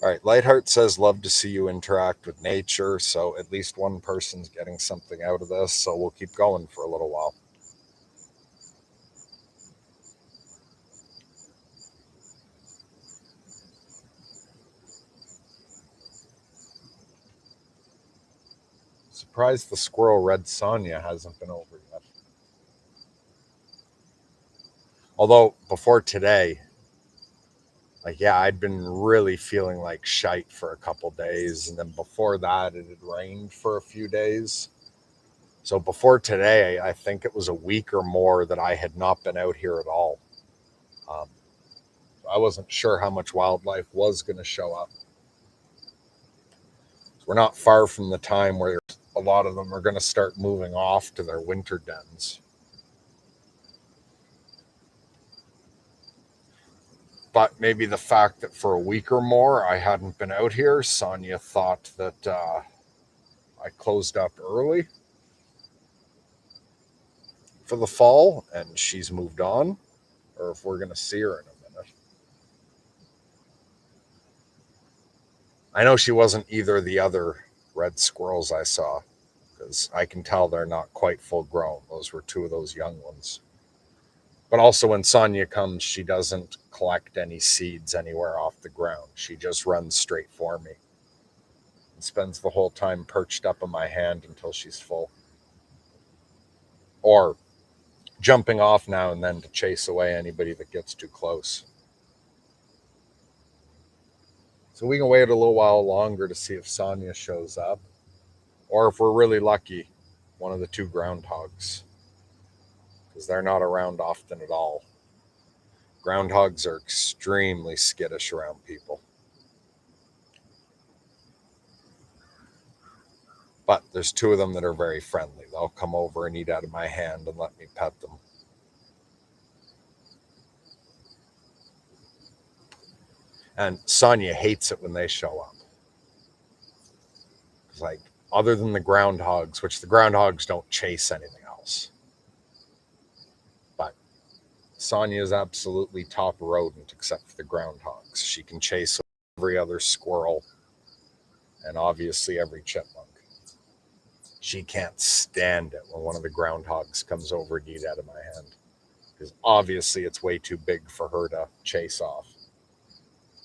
A: All right, Lightheart says, love to see you interact with nature. So at least one person's getting something out of this. So we'll keep going for a little while. Surprised the squirrel Red Sonia hasn't been over yet. Although before today, like, yeah, I'd been really feeling like shite for a couple days. And then before that, it had rained for a few days. So before today, I think it was a week or more that I had not been out here at all. Um, I wasn't sure how much wildlife was going to show up. So we're not far from the time where a lot of them are going to start moving off to their winter dens. But maybe the fact that for a week or more I hadn't been out here, Sonia thought that I closed up early for the fall and she's moved on, or if we're going to see her in a minute. I know she wasn't either of the other red squirrels I saw, because I can tell they're not quite full grown. Those were two of those young ones. But also, when Sonia comes, she doesn't collect any seeds anywhere off the ground. She just runs straight for me and spends the whole time perched up on my hand until she's full. Or jumping off now and then to chase away anybody that gets too close. So we can wait a little while longer to see if Sonia shows up. Or if we're really lucky, one of the two groundhogs. Because they're not around often at all. Groundhogs are extremely skittish around people. But there's two of them that are very friendly. They'll come over and eat out of my hand and let me pet them. And Sonia hates it when they show up. It's like, other than the groundhogs, which the groundhogs don't chase anything else. But Sonia is absolutely top rodent except for the groundhogs. She can chase every other squirrel and obviously every chipmunk. She can't stand it when one of the groundhogs comes over and eat out of my hand, because obviously it's way too big for her to chase off.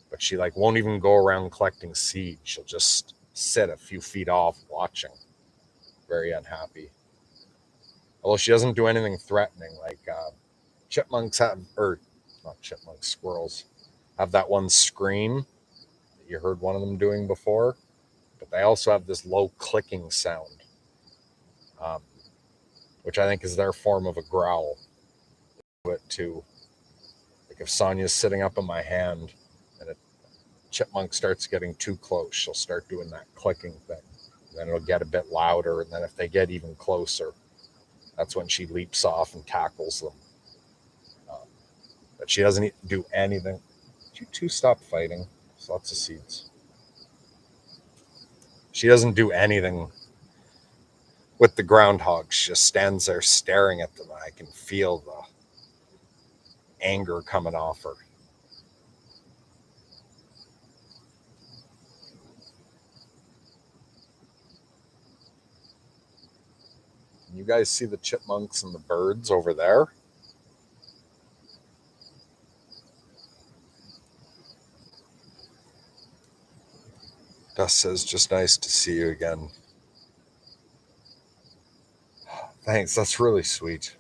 A: But she like won't even go around collecting seeds. She'll just sit a few feet off watching. Very unhappy. Although she doesn't do anything threatening, like chipmunks have, or not chipmunks, squirrels have that one scream that you heard one of them doing before. But they also have this low clicking sound, um, which I think is their form of a growl. But to, like, if Sonia's sitting up in my hand and a chipmunk starts getting too close, she'll start doing that clicking thing. And then it'll get a bit louder, and then if they get even closer, that's when she leaps off and tackles them. Um, but she doesn't do anything. You two stop fighting. There's lots of seeds. She doesn't do anything with the groundhog. She just stands there staring at them. I can feel the anger coming off her. You guys see the chipmunks and the birds over there? Gus says, just nice to see you again. Thanks. That's really sweet.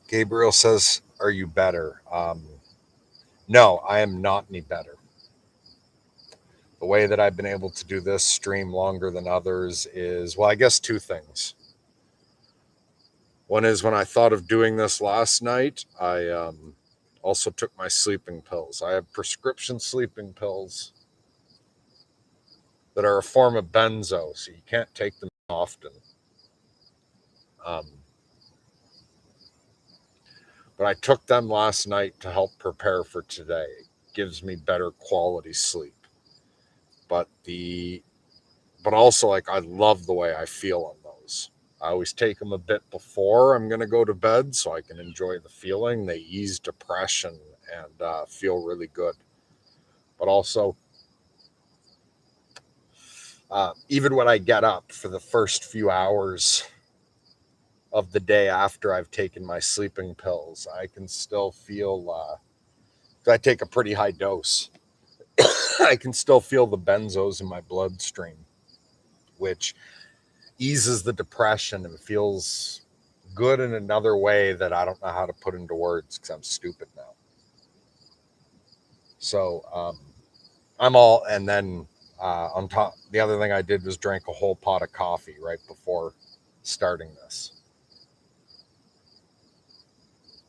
A: Gabriel says, "Are you better?" No, I am not any better. The way that I've been able to do this stream longer than others is, well, I guess two things. One is when I thought of doing this last night, I also took my sleeping pills. I have prescription sleeping pills that are a form of benzo, so you can't take them often. Um, but I took them last night to help prepare for today. It gives me better quality sleep. But also like I love the way I feel on those. I always take them a bit before I'm going to go to bed so I can enjoy the feeling. They ease depression and feel really good. But also, even when I get up for the first few hours of the day after I've taken my sleeping pills, I can still feel, I take a pretty high dose. I can still feel the benzos in my bloodstream, which eases the depression and feels good in another way that I don't know how to put into words because I'm stupid now. So I'm all, and then on top, the other thing I did was drank a whole pot of coffee right before starting this.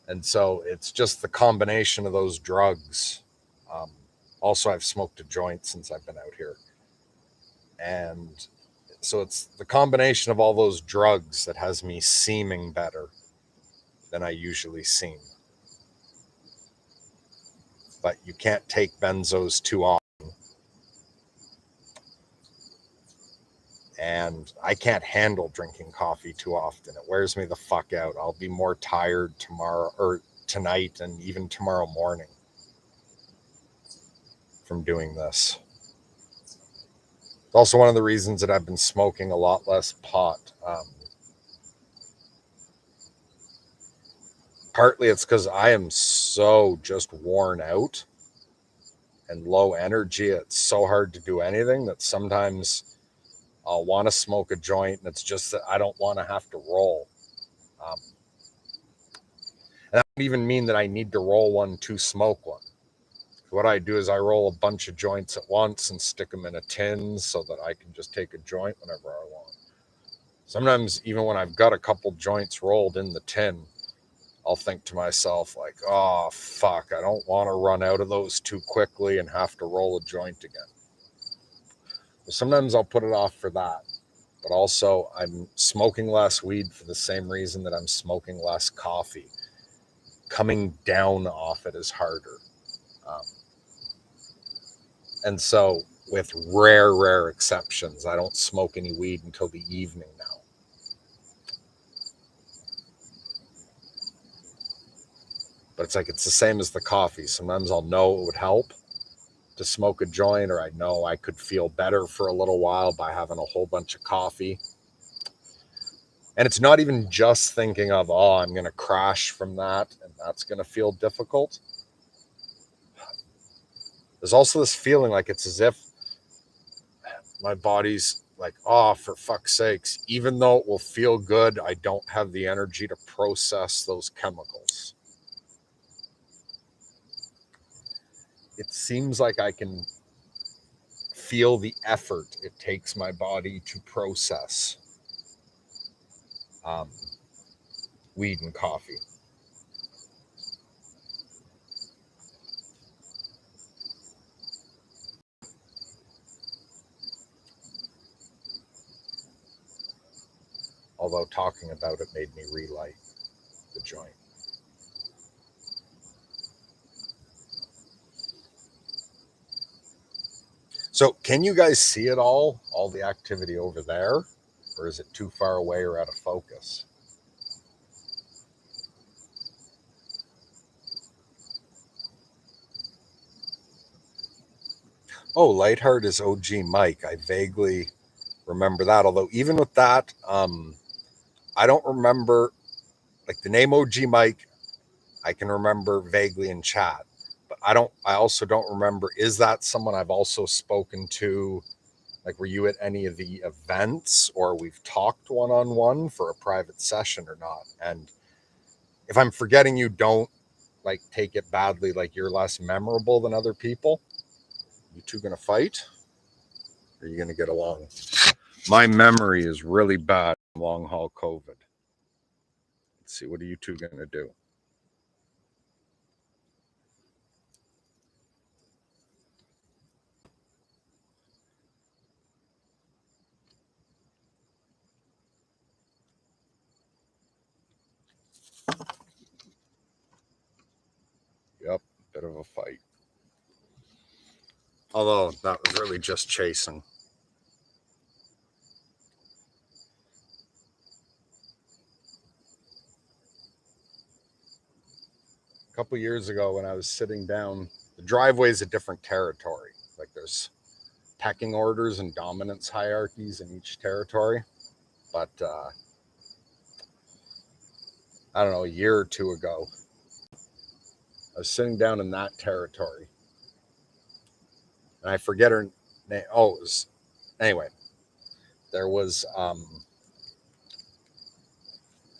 A: And so it's just the combination of those drugs. Um, Also, I've smoked a joint since I've been out here. And so it's the combination of all those drugs that has me seeming better than I usually seem. But you can't take benzos too often. And I can't handle drinking coffee too often. It wears me the fuck out. I'll be more tired tomorrow or tonight and even tomorrow morning from doing this. It's also one of the reasons that I've been smoking a lot less pot. Partly it's because I am so just worn out and low energy. It's so hard to do anything that sometimes I'll want to smoke a joint, and it's just that I don't want to have to roll. Um, and that would even mean that I need to roll one to smoke one. What I do is I roll a bunch of joints at once and stick them in a tin so that I can just take a joint whenever I want. Sometimes, even when I've got a couple joints rolled in the tin, I'll think to myself, like, oh, fuck, I don't want to run out of those too quickly and have to roll a joint again. Well, sometimes I'll put it off for that. But also, I'm smoking less weed for the same reason that I'm smoking less coffee. Coming down off it is harder. Um, and so, with rare exceptions, I don't smoke any weed until the evening now. But it's like it's the same as the coffee. Sometimes I'll know it would help to smoke a joint, or I know I could feel better for a little while by having a whole bunch of coffee. And it's not even just thinking of, oh, I'm going to crash from that and that's going to feel difficult. There's also this feeling like it's as if my body's like, oh, for fuck's sakes, even though it will feel good, I don't have the energy to process those chemicals. It seems like I can feel the effort it takes my body to process um, weed and coffee. Although talking about it made me relight the joint. So, can you guys see it all the activity over there? Or is it too far away or out of focus? Oh, Lightheart is OG Mike. I vaguely remember that. Although, even with that, I don't remember, like the name OG Mike, I can remember vaguely in chat. But I also don't remember, is that someone I've also spoken to? Like, were you at any of the events, or we've talked one-on-one for a private session or not? And if I'm forgetting you, don't like take it badly, like you're less memorable than other people. You two gonna fight? Or are you gonna get along? My memory is really bad from long haul COVID. Let's see, what are you two gonna do? Yep, bit of a fight. Although that was really just chasing. A couple years ago when I was sitting down, the driveway is a different territory. Like there's pecking orders and dominance hierarchies in each territory. But I don't know, a year or two ago, I was sitting down in that territory, and I forget her name. Oh, it was anyway. There was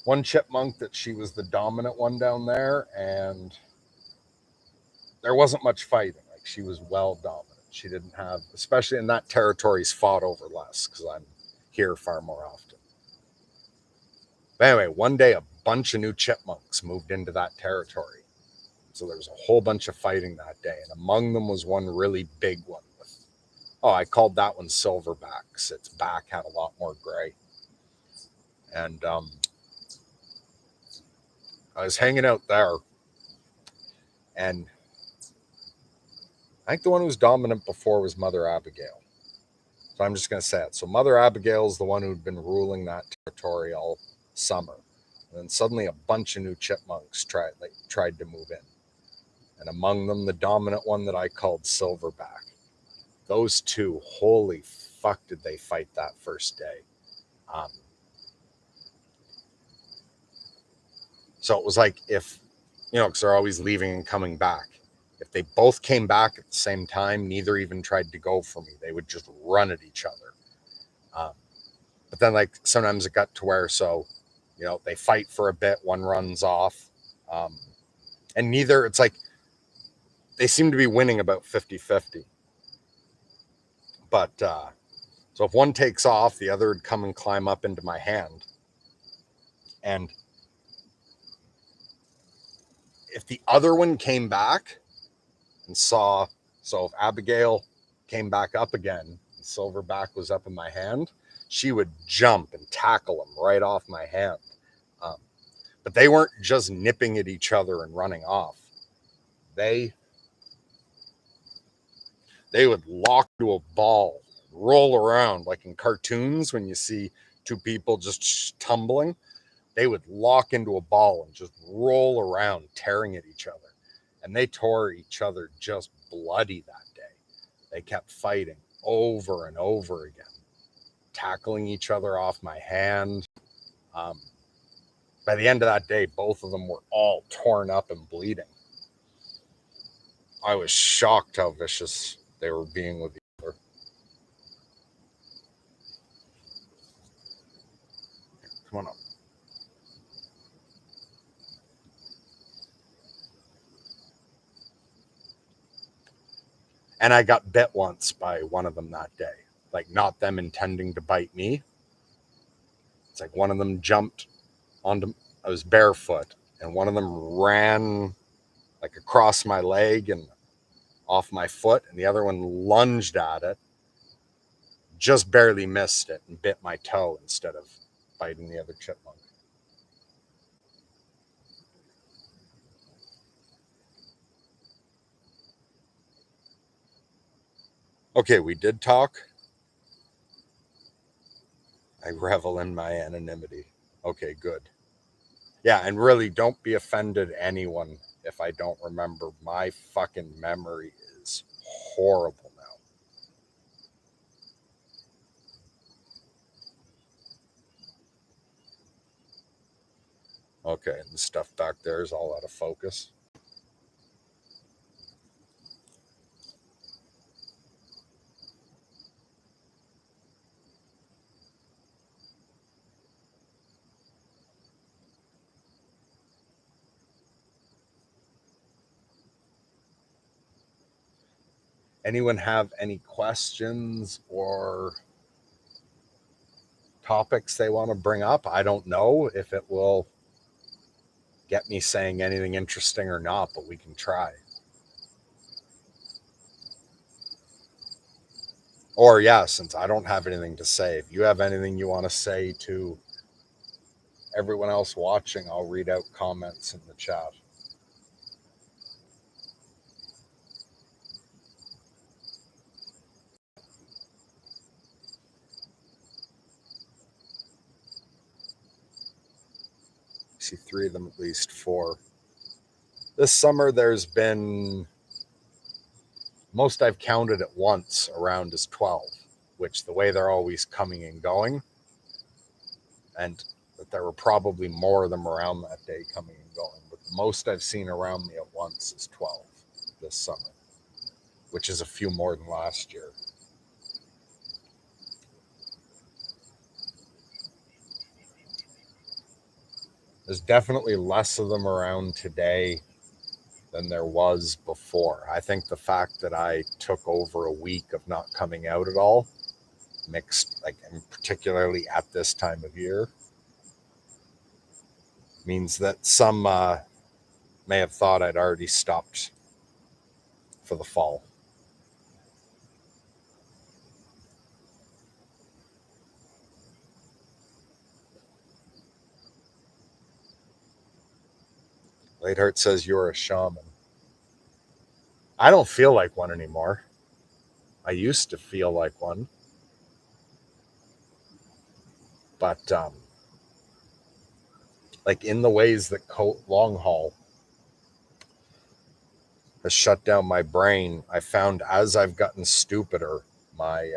A: one chipmunk that she was the dominant one down there, and there wasn't much fighting. Like she was well dominant. She didn't have, especially in that territory's fought over less because I'm here far more often. But anyway, one day a bunch of new chipmunks moved into that territory. So there was a whole bunch of fighting that day. And among them was one really big one with, oh, I called that one Silverback because its back had a lot more gray. And I was hanging out there, and I think the one who was dominant before was Mother Abigail. So I'm just going to say it. So Mother Abigail is the one who'd been ruling that territory all summer. And then suddenly a bunch of new chipmunks tried to move in. And among them, the dominant one that I called Silverback. Those two, holy fuck, did they fight that first day. So it was like if, because they're always leaving and coming back. If they both came back at the same time, neither even tried to go for me. They would just run at each other. But then, like, sometimes it got to where, so, they fight for a bit, one runs off. And neither, it's like, they seem to be winning about 50-50. But, so if one takes off, the other would come and climb up into my hand. And if the other one came back and saw, so if Abigail came back up again, and Silverback was up in my hand, she would jump and tackle him right off my hand. But they weren't just nipping at each other and running off. They would lock to a ball, roll around like in cartoons when you see two people just tumbling. They would lock into a ball and just roll around, tearing at each other. And they tore each other just bloody that day. They kept fighting over and over again, tackling each other off my hand. By the end of that day, both of them were all torn up and bleeding. I was shocked how vicious they were being with each other. Come on up. And I got bit once by one of them that day. Like, not them intending to bite me. It's like one of them jumped onto, I was barefoot, and one of them ran like across my leg and off my foot, and the other one lunged at it, just barely missed it, and bit my toe instead of biting the other chipmunk. Okay, we did talk. I revel in my anonymity. Okay, good. Yeah, and really don't be offended, anyone, if I don't remember. My fucking memory is horrible now. Okay, and the stuff back there is all out of focus. Anyone have any questions or topics they want to bring up? I don't know if it will get me saying anything interesting or not, but we can try. Or yeah, since I don't have anything to say, if you have anything you want to say to everyone else watching, I'll read out comments in the chat. I see 3 of them, at least 4. This summer there's been, most I've counted at once around is 12, which the way they're always coming and going, and that there were probably more of them around that day coming and going, but the most I've seen around me at once is 12 this summer, which is a few more than last year. There's definitely less of them around today than there was before. I think the fact that I took over a week of not coming out at all, mixed, like, and particularly at this time of year, means that some may have thought I'd already stopped for the fall. Lateheart says you're a shaman. I don't feel like one anymore. I used to feel like one. But like in the ways that long haul has shut down my brain, I found as I've gotten stupider, my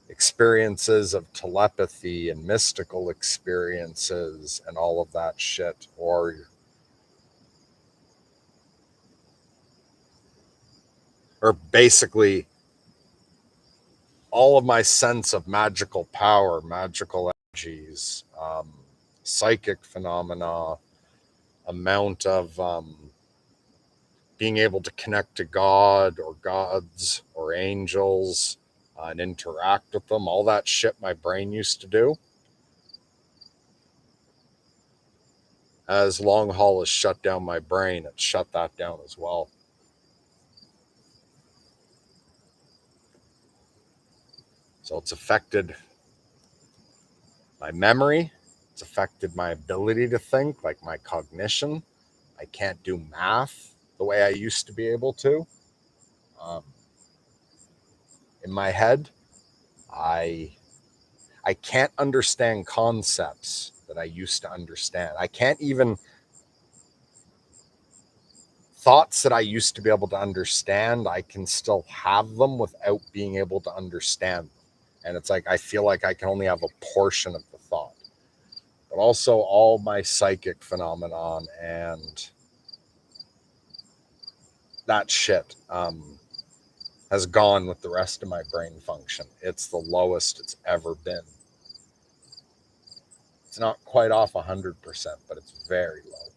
A: experiences of telepathy and mystical experiences and all of that shit, or basically all of my sense of magical power, magical energies, psychic phenomena, amount of being able to connect to God or gods or angels and interact with them, all that shit my brain used to do. As long haul has shut down my brain, it shut that down as well. So it's affected my memory. It's affected my ability to think, like my cognition. I can't do math the way I used to be able to. In my head, I can't understand concepts that I used to understand. I can't even, thoughts that I used to be able to understand, I can still have them without being able to understand them. And it's like I feel like I can only have a portion of the thought. But also all my psychic phenomenon and that shit has gone with the rest of my brain function. It's the lowest it's ever been. It's not quite off 100%, but it's very low.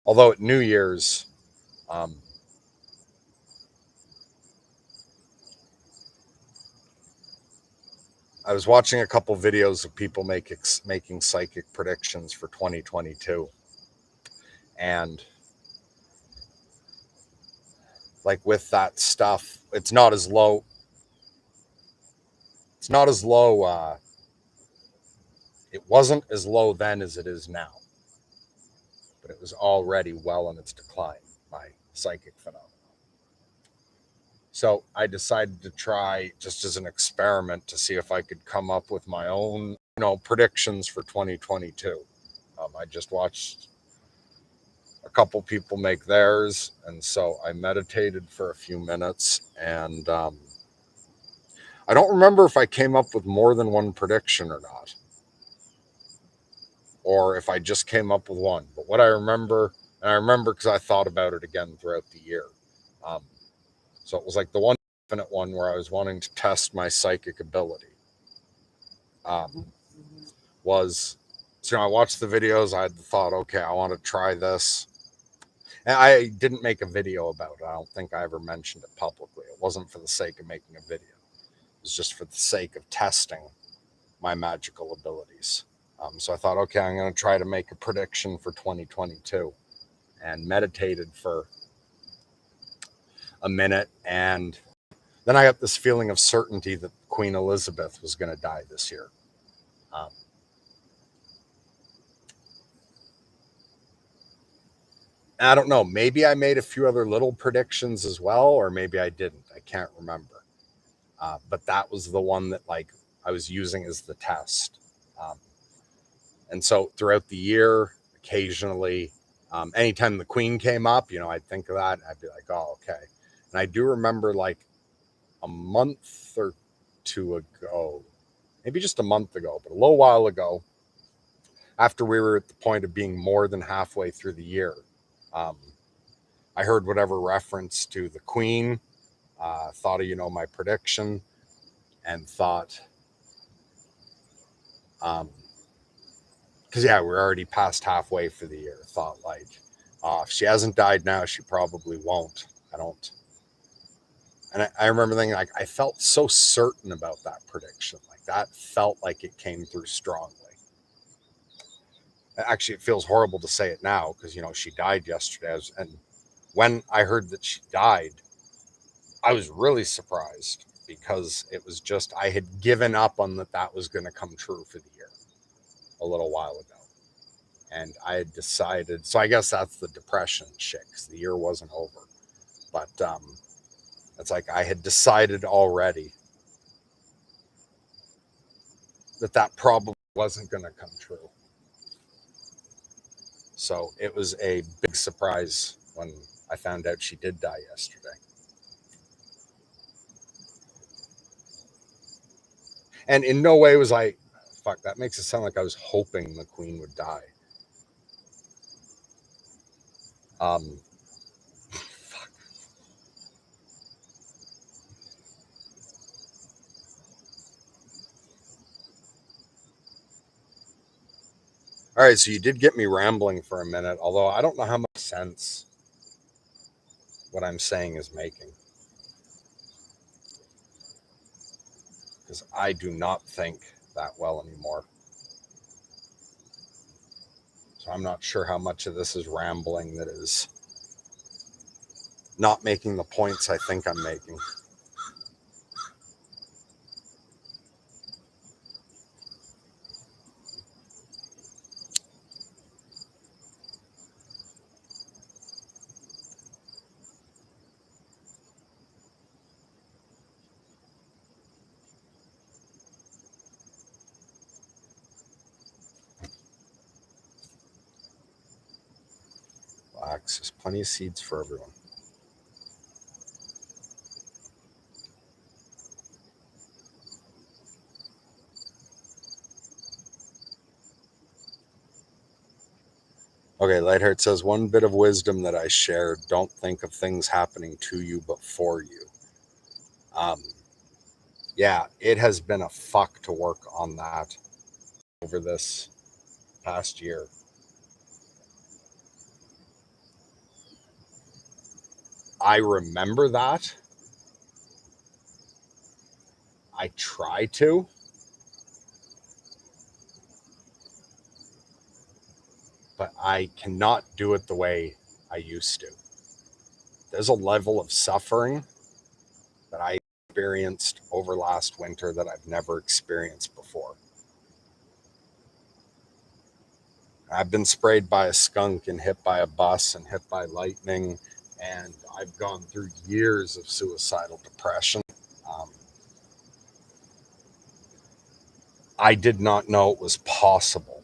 A: Although at New Year's, I was watching a couple videos of people making psychic predictions for 2022. And like with that stuff, it's not as low. It's not as low. It wasn't as low then as it is now. But it was already well in its decline, my psychic phenomenon. So I decided to try, just as an experiment, to see if I could come up with my own, predictions for 2022. I just watched a couple people make theirs, and so I meditated for a few minutes, and I don't remember if I came up with more than one prediction or not, or if I just came up with one. But what I remember, and I remember because I thought about it again throughout the year. So it was like the one definite one where I was wanting to test my psychic ability. Was So, I watched the videos. I had the thought, okay, I want to try this. And I didn't make a video about it. I don't think I ever mentioned it publicly. It wasn't for the sake of making a video. It was just for the sake of testing my magical abilities. So I thought, okay, I'm going to try to make a prediction for 2022, and meditated for a minute. And then I got this feeling of certainty that Queen Elizabeth was going to die this year. Um, I don't know. Maybe I made a few other little predictions as well, or maybe I didn't. I can't remember. But that was the one that I was using as the test. Um, and so throughout the year, occasionally, anytime the Queen came up, I'd think of that. I'd be like, oh, okay. And I do remember a month or two ago, maybe just a month ago, but a little while ago, after we were at the point of being more than halfway through the year, um, I heard whatever reference to the Queen, thought of, my prediction, and thought, because, yeah, we're already past halfway for the year. Thought if she hasn't died now, she probably won't. I don't. And I remember thinking, I felt so certain about that prediction. That felt like it came through strongly. Actually, it feels horrible to say it now because, she died yesterday. And when I heard that she died, I was really surprised because it was just, I had given up on that was going to come true for the year a little while ago. And I had decided, so I guess that's the depression shit, because the year wasn't over. But it's like I had decided already that probably wasn't going to come true. So it was a big surprise when I found out she did die yesterday. And in no way was fuck, that makes it sound like I was hoping the Queen would die. Um, fuck. All right, so you did get me rambling for a minute, although I don't know how much sense what I'm saying is making. Because I do not think that well anymore. So I'm not sure how much of this is rambling that is not making the points I think I'm making. Relax. There's plenty of seeds for everyone. Okay, Lightheart says, one bit of wisdom that I share, don't think of things happening to you but for you. Yeah, it has been a fuck to work on that over this past year. I remember that. I try to. But I cannot do it the way I used to. There's a level of suffering that I experienced over last winter that I've never experienced before. I've been sprayed by a skunk and hit by a bus and hit by lightning, and I've gone through years of suicidal depression. Um, I did not know it was possible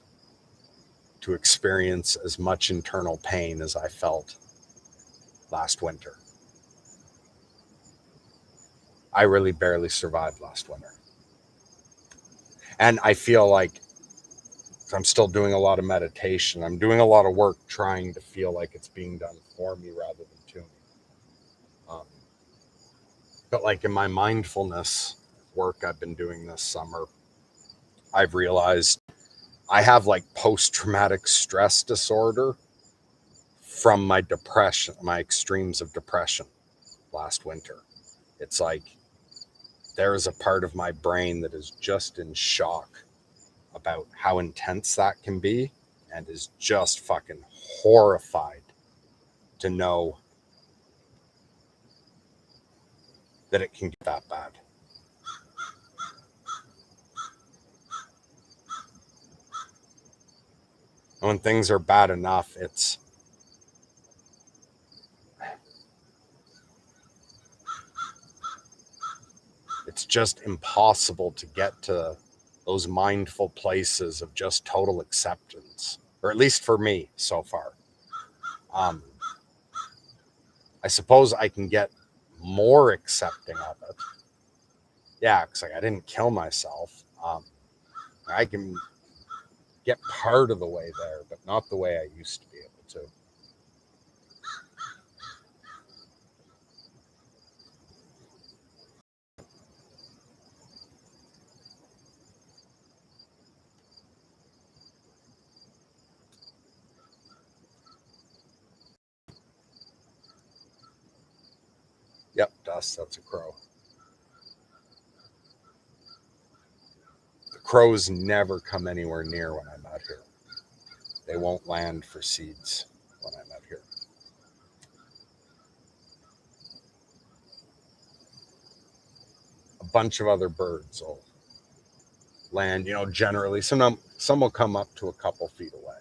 A: to experience as much internal pain as I felt last winter. I really barely survived last winter. And I feel like I'm still doing a lot of meditation. I'm doing a lot of work trying to feel like it's being done for me rather than to me. Um, but in my mindfulness work I've been doing this summer, I've realized I have like post-traumatic stress disorder from my depression, my extremes of depression last winter. It's like there is a part of my brain that is just in shock about how intense that can be and is just fucking horrified to know that it can get that bad. And when things are bad enough, it's just impossible to get to those mindful places of just total acceptance, or at least for me so far. I suppose I can get more accepting of it. Yeah, because like I didn't kill myself. I can get part of the way there, but not the way I used to be able to. Yep, dust, that's a crow. The crows never come anywhere near when I'm out here. They won't land for seeds when I'm out here. A bunch of other birds will land, generally. Some will come up to a couple feet away,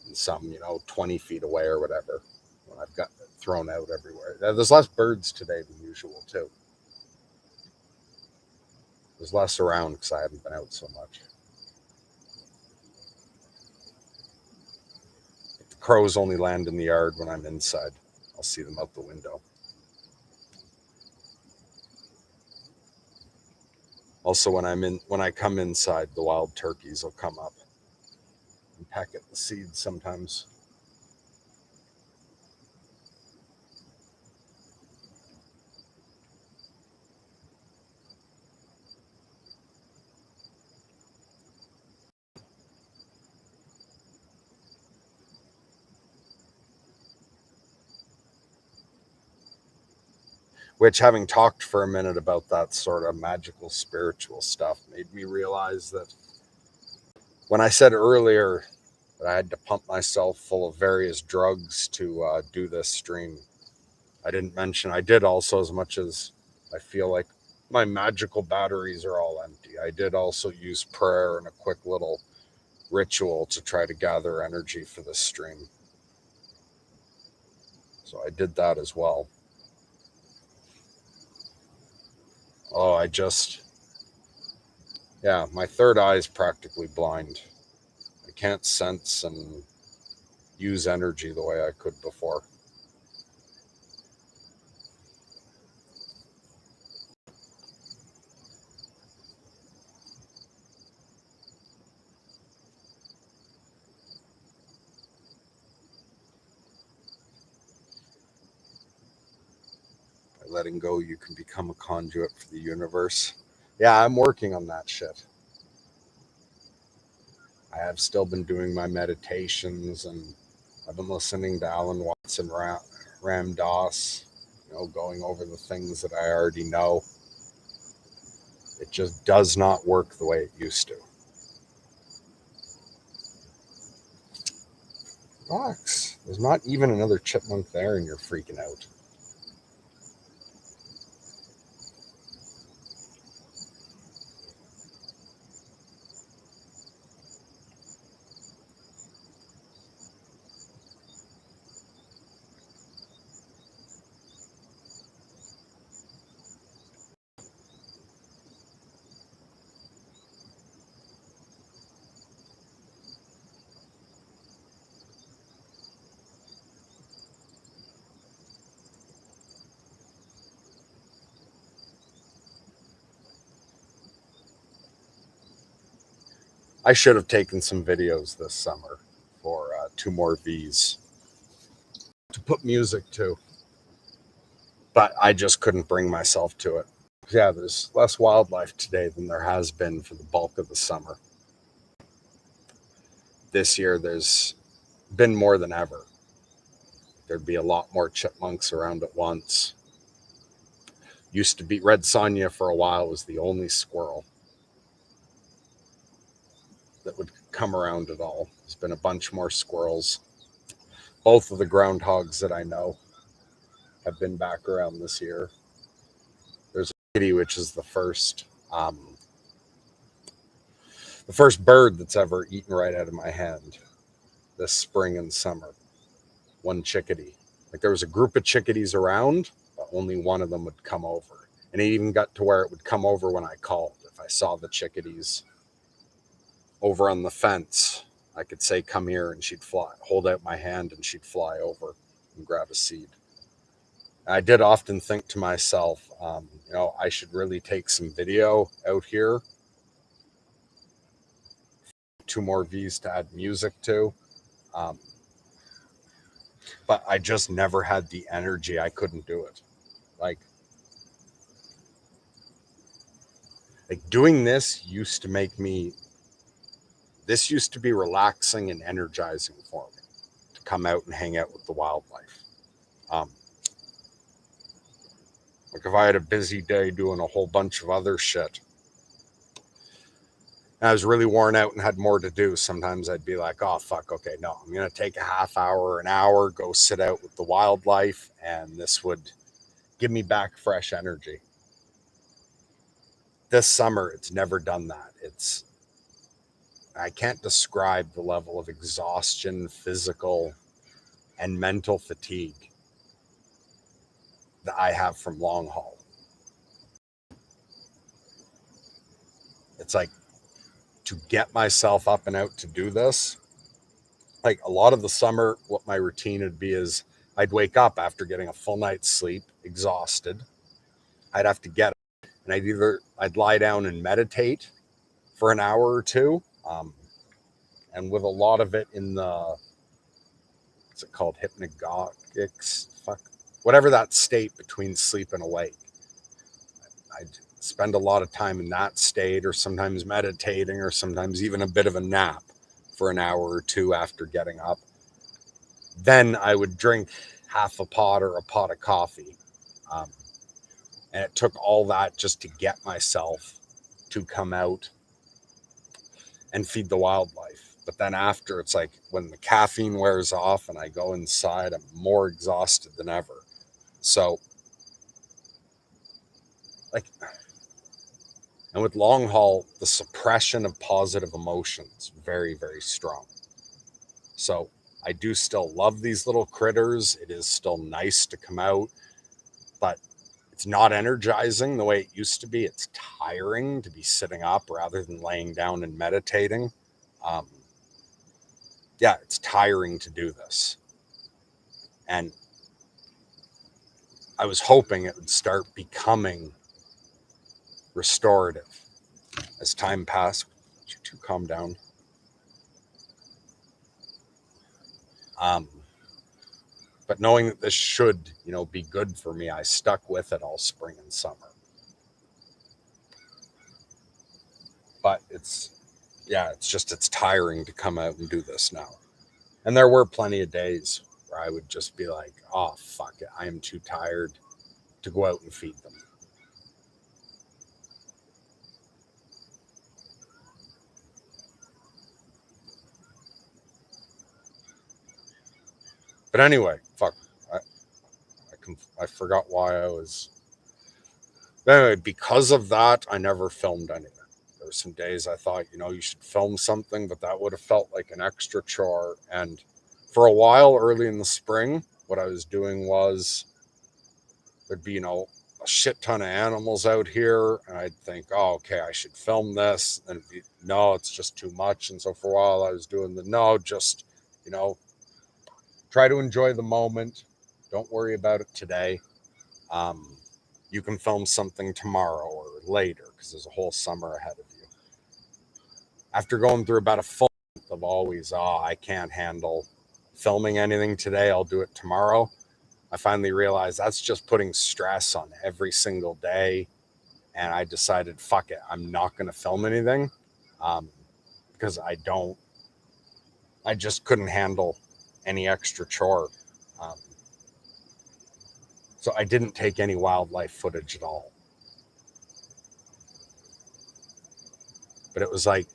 A: and some, 20 feet away or whatever, when I've got it thrown out everywhere. There's less birds today than usual, too. There's less around because I haven't been out so much. The crows only land in the yard when I'm inside. I'll see them out the window. Also, when I come inside, the wild turkeys will come up and peck at the seeds sometimes. Which, having talked for a minute about that sort of magical spiritual stuff, made me realize that when I said earlier that I had to pump myself full of various drugs to do this stream, I didn't mention I did also, as much as I feel like my magical batteries are all empty, I did also use prayer and a quick little ritual to try to gather energy for this stream. So I did that as well. Oh, my third eye is practically blind. I can't sense and use energy the way I could before. By letting go, you can become a conduit for the universe. Yeah, I'm working on that shit. I have still been doing my meditations, and I've been listening to Alan Watts and Ram Dass, going over the things that I already know. It just does not work the way it used to. Relax. There's not even another chipmunk there, and you're freaking out. I should have taken some videos this summer for 2 more Vs to put music to, but I just couldn't bring myself to it. Yeah, there's less wildlife today than there has been for the bulk of the summer. this year there's been more than ever. There'd be a lot more chipmunks around at once. Used to be Red Sonja for a while was the only squirrel that would come around at all. There's been a bunch more squirrels. Both of the groundhogs that I know have been back around this year. There's a kitty, which is the first bird that's ever eaten right out of my hand this spring and summer. One chickadee. Like there was a group of chickadees around, but only one of them would come over. And it even got to where it would come over when I called. If I saw the chickadees over on the fence, I could say, come here, and she'd fly, hold out my hand, and she'd fly over and grab a seed. I did often think to myself, I should really take some video out here. 2 more V's to add music to. But I just never had the energy. I couldn't do it. Like doing this used to be relaxing and energizing for me to come out and hang out with the wildlife. Like if I had a busy day doing a whole bunch of other shit, and I was really worn out and had more to do, sometimes I'd be like, oh, fuck, okay, no, I'm going to take a half hour, an hour, go sit out with the wildlife, and this would give me back fresh energy. This summer, it's never done that. I can't describe the level of exhaustion, physical and mental fatigue that I have from long haul. It's like to get myself up and out to do this. Like a lot of the summer, what my routine would be is I'd wake up after getting a full night's sleep, exhausted. I'd have to get up and I'd lie down and meditate for an hour or two. And with a lot of it in the, what's it called? Hypnagogics, whatever that state between sleep and awake. I'd spend a lot of time in that state, or sometimes meditating, or sometimes even a bit of a nap for an hour or two after getting up. Then I would drink half a pot or a pot of coffee. And it took all that just to get myself to come out and feed the wildlife. But then after, it's like when the caffeine wears off and I go inside, I'm more exhausted than ever. So, and with long haul, the suppression of positive emotions, very, very strong. So I do still love these little critters. It is still nice to come out, but it's not energizing the way it used to be. It's tiring to be sitting up rather than laying down and meditating. It's tiring to do this. And I was hoping it would start becoming restorative as time passed. Would you two calm down? But knowing that this should, be good for me, I stuck with it all spring and summer. But it's tiring to come out and do this now. And there were plenty of days where I would just be like, oh, fuck it, I am too tired to go out and feed them. But anyway, fuck, I forgot why I was. Anyway, because of that, I never filmed anything. There were some days I thought, you should film something, but that would have felt like an extra chore. And for a while early in the spring, what I was doing was there'd be, a shit ton of animals out here. And I'd think, oh, okay, I should film this. And it'd be, no, it's just too much. And so for a while I was doing just, try to enjoy the moment. Don't worry about it today. You can film something tomorrow or later because there's a whole summer ahead of you. After going through about a full month of always, I can't handle filming anything today, I'll do it tomorrow, I finally realized that's just putting stress on every single day. And I decided, fuck it, I'm not going to film anything because I don't I just couldn't handle any extra chore. Um, so I didn't take any wildlife footage at all. But it was like,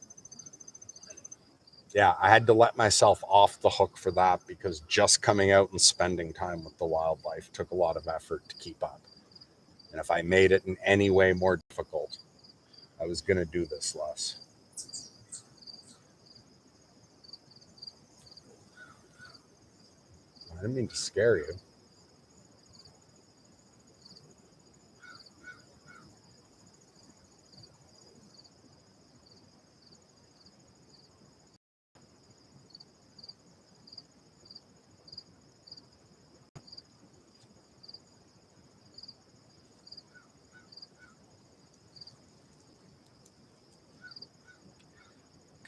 A: yeah, I had to let myself off the hook for that because just coming out and spending time with the wildlife took a lot of effort to keep up. And if I made it in any way more difficult, I was going to do this less. I didn't mean to scare you.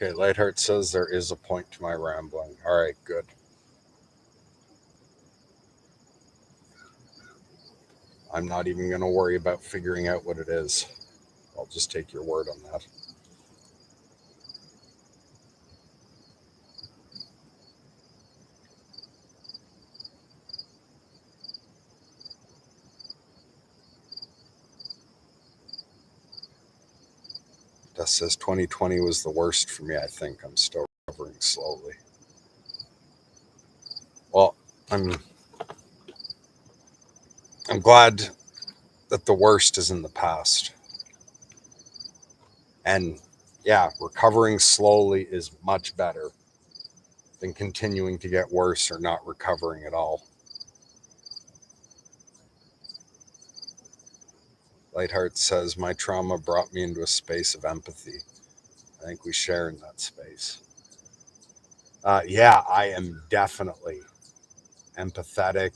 A: Okay, Lightheart says there is a point to my rambling. All right, good. I'm not even going to worry about figuring out what it is. I'll just take your word on that. That says 2020 was the worst for me. I think I'm still recovering slowly. Well, I'm glad that the worst is in the past. And yeah, recovering slowly is much better than continuing to get worse or not recovering at all. Lightheart says, my trauma brought me into a space of empathy. I think we share in that space. Yeah, I am definitely empathetic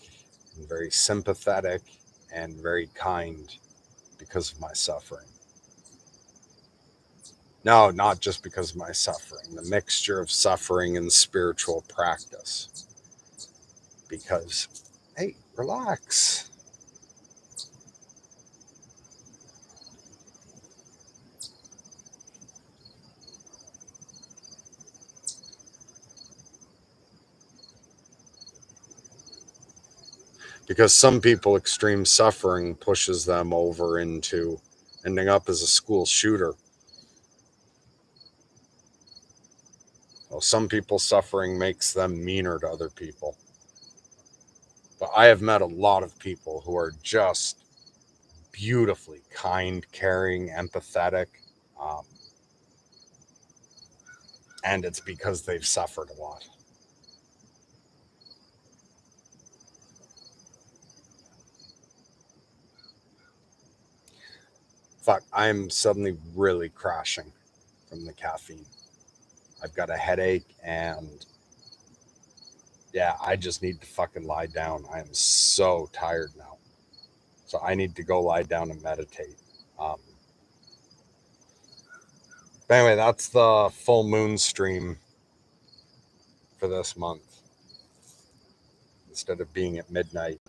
A: and very sympathetic and very kind because of my suffering. No, not just because of my suffering, the mixture of suffering and spiritual practice. Because, hey, relax. Because some people, extreme suffering pushes them over into ending up as a school shooter. Well, some people, suffering makes them meaner to other people. But I have met a lot of people who are just beautifully kind, caring, empathetic. Um, and it's because they've suffered a lot. Fuck, I'm suddenly really crashing from the caffeine. I've got a headache and yeah, I just need to fucking lie down. I am so tired now. So I need to go lie down and meditate. Um, but anyway, that's the full moon stream for this month. Instead of being at midnight.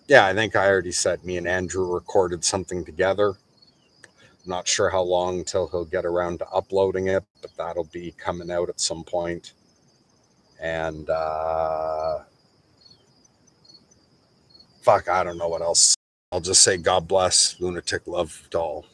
A: Yeah, I think I already said me and Andrew recorded something together. I'm not sure how long till he'll get around to uploading it, but that'll be coming out at some point. And fuck, I don't know what else. I'll just say God bless, lunatic love to all.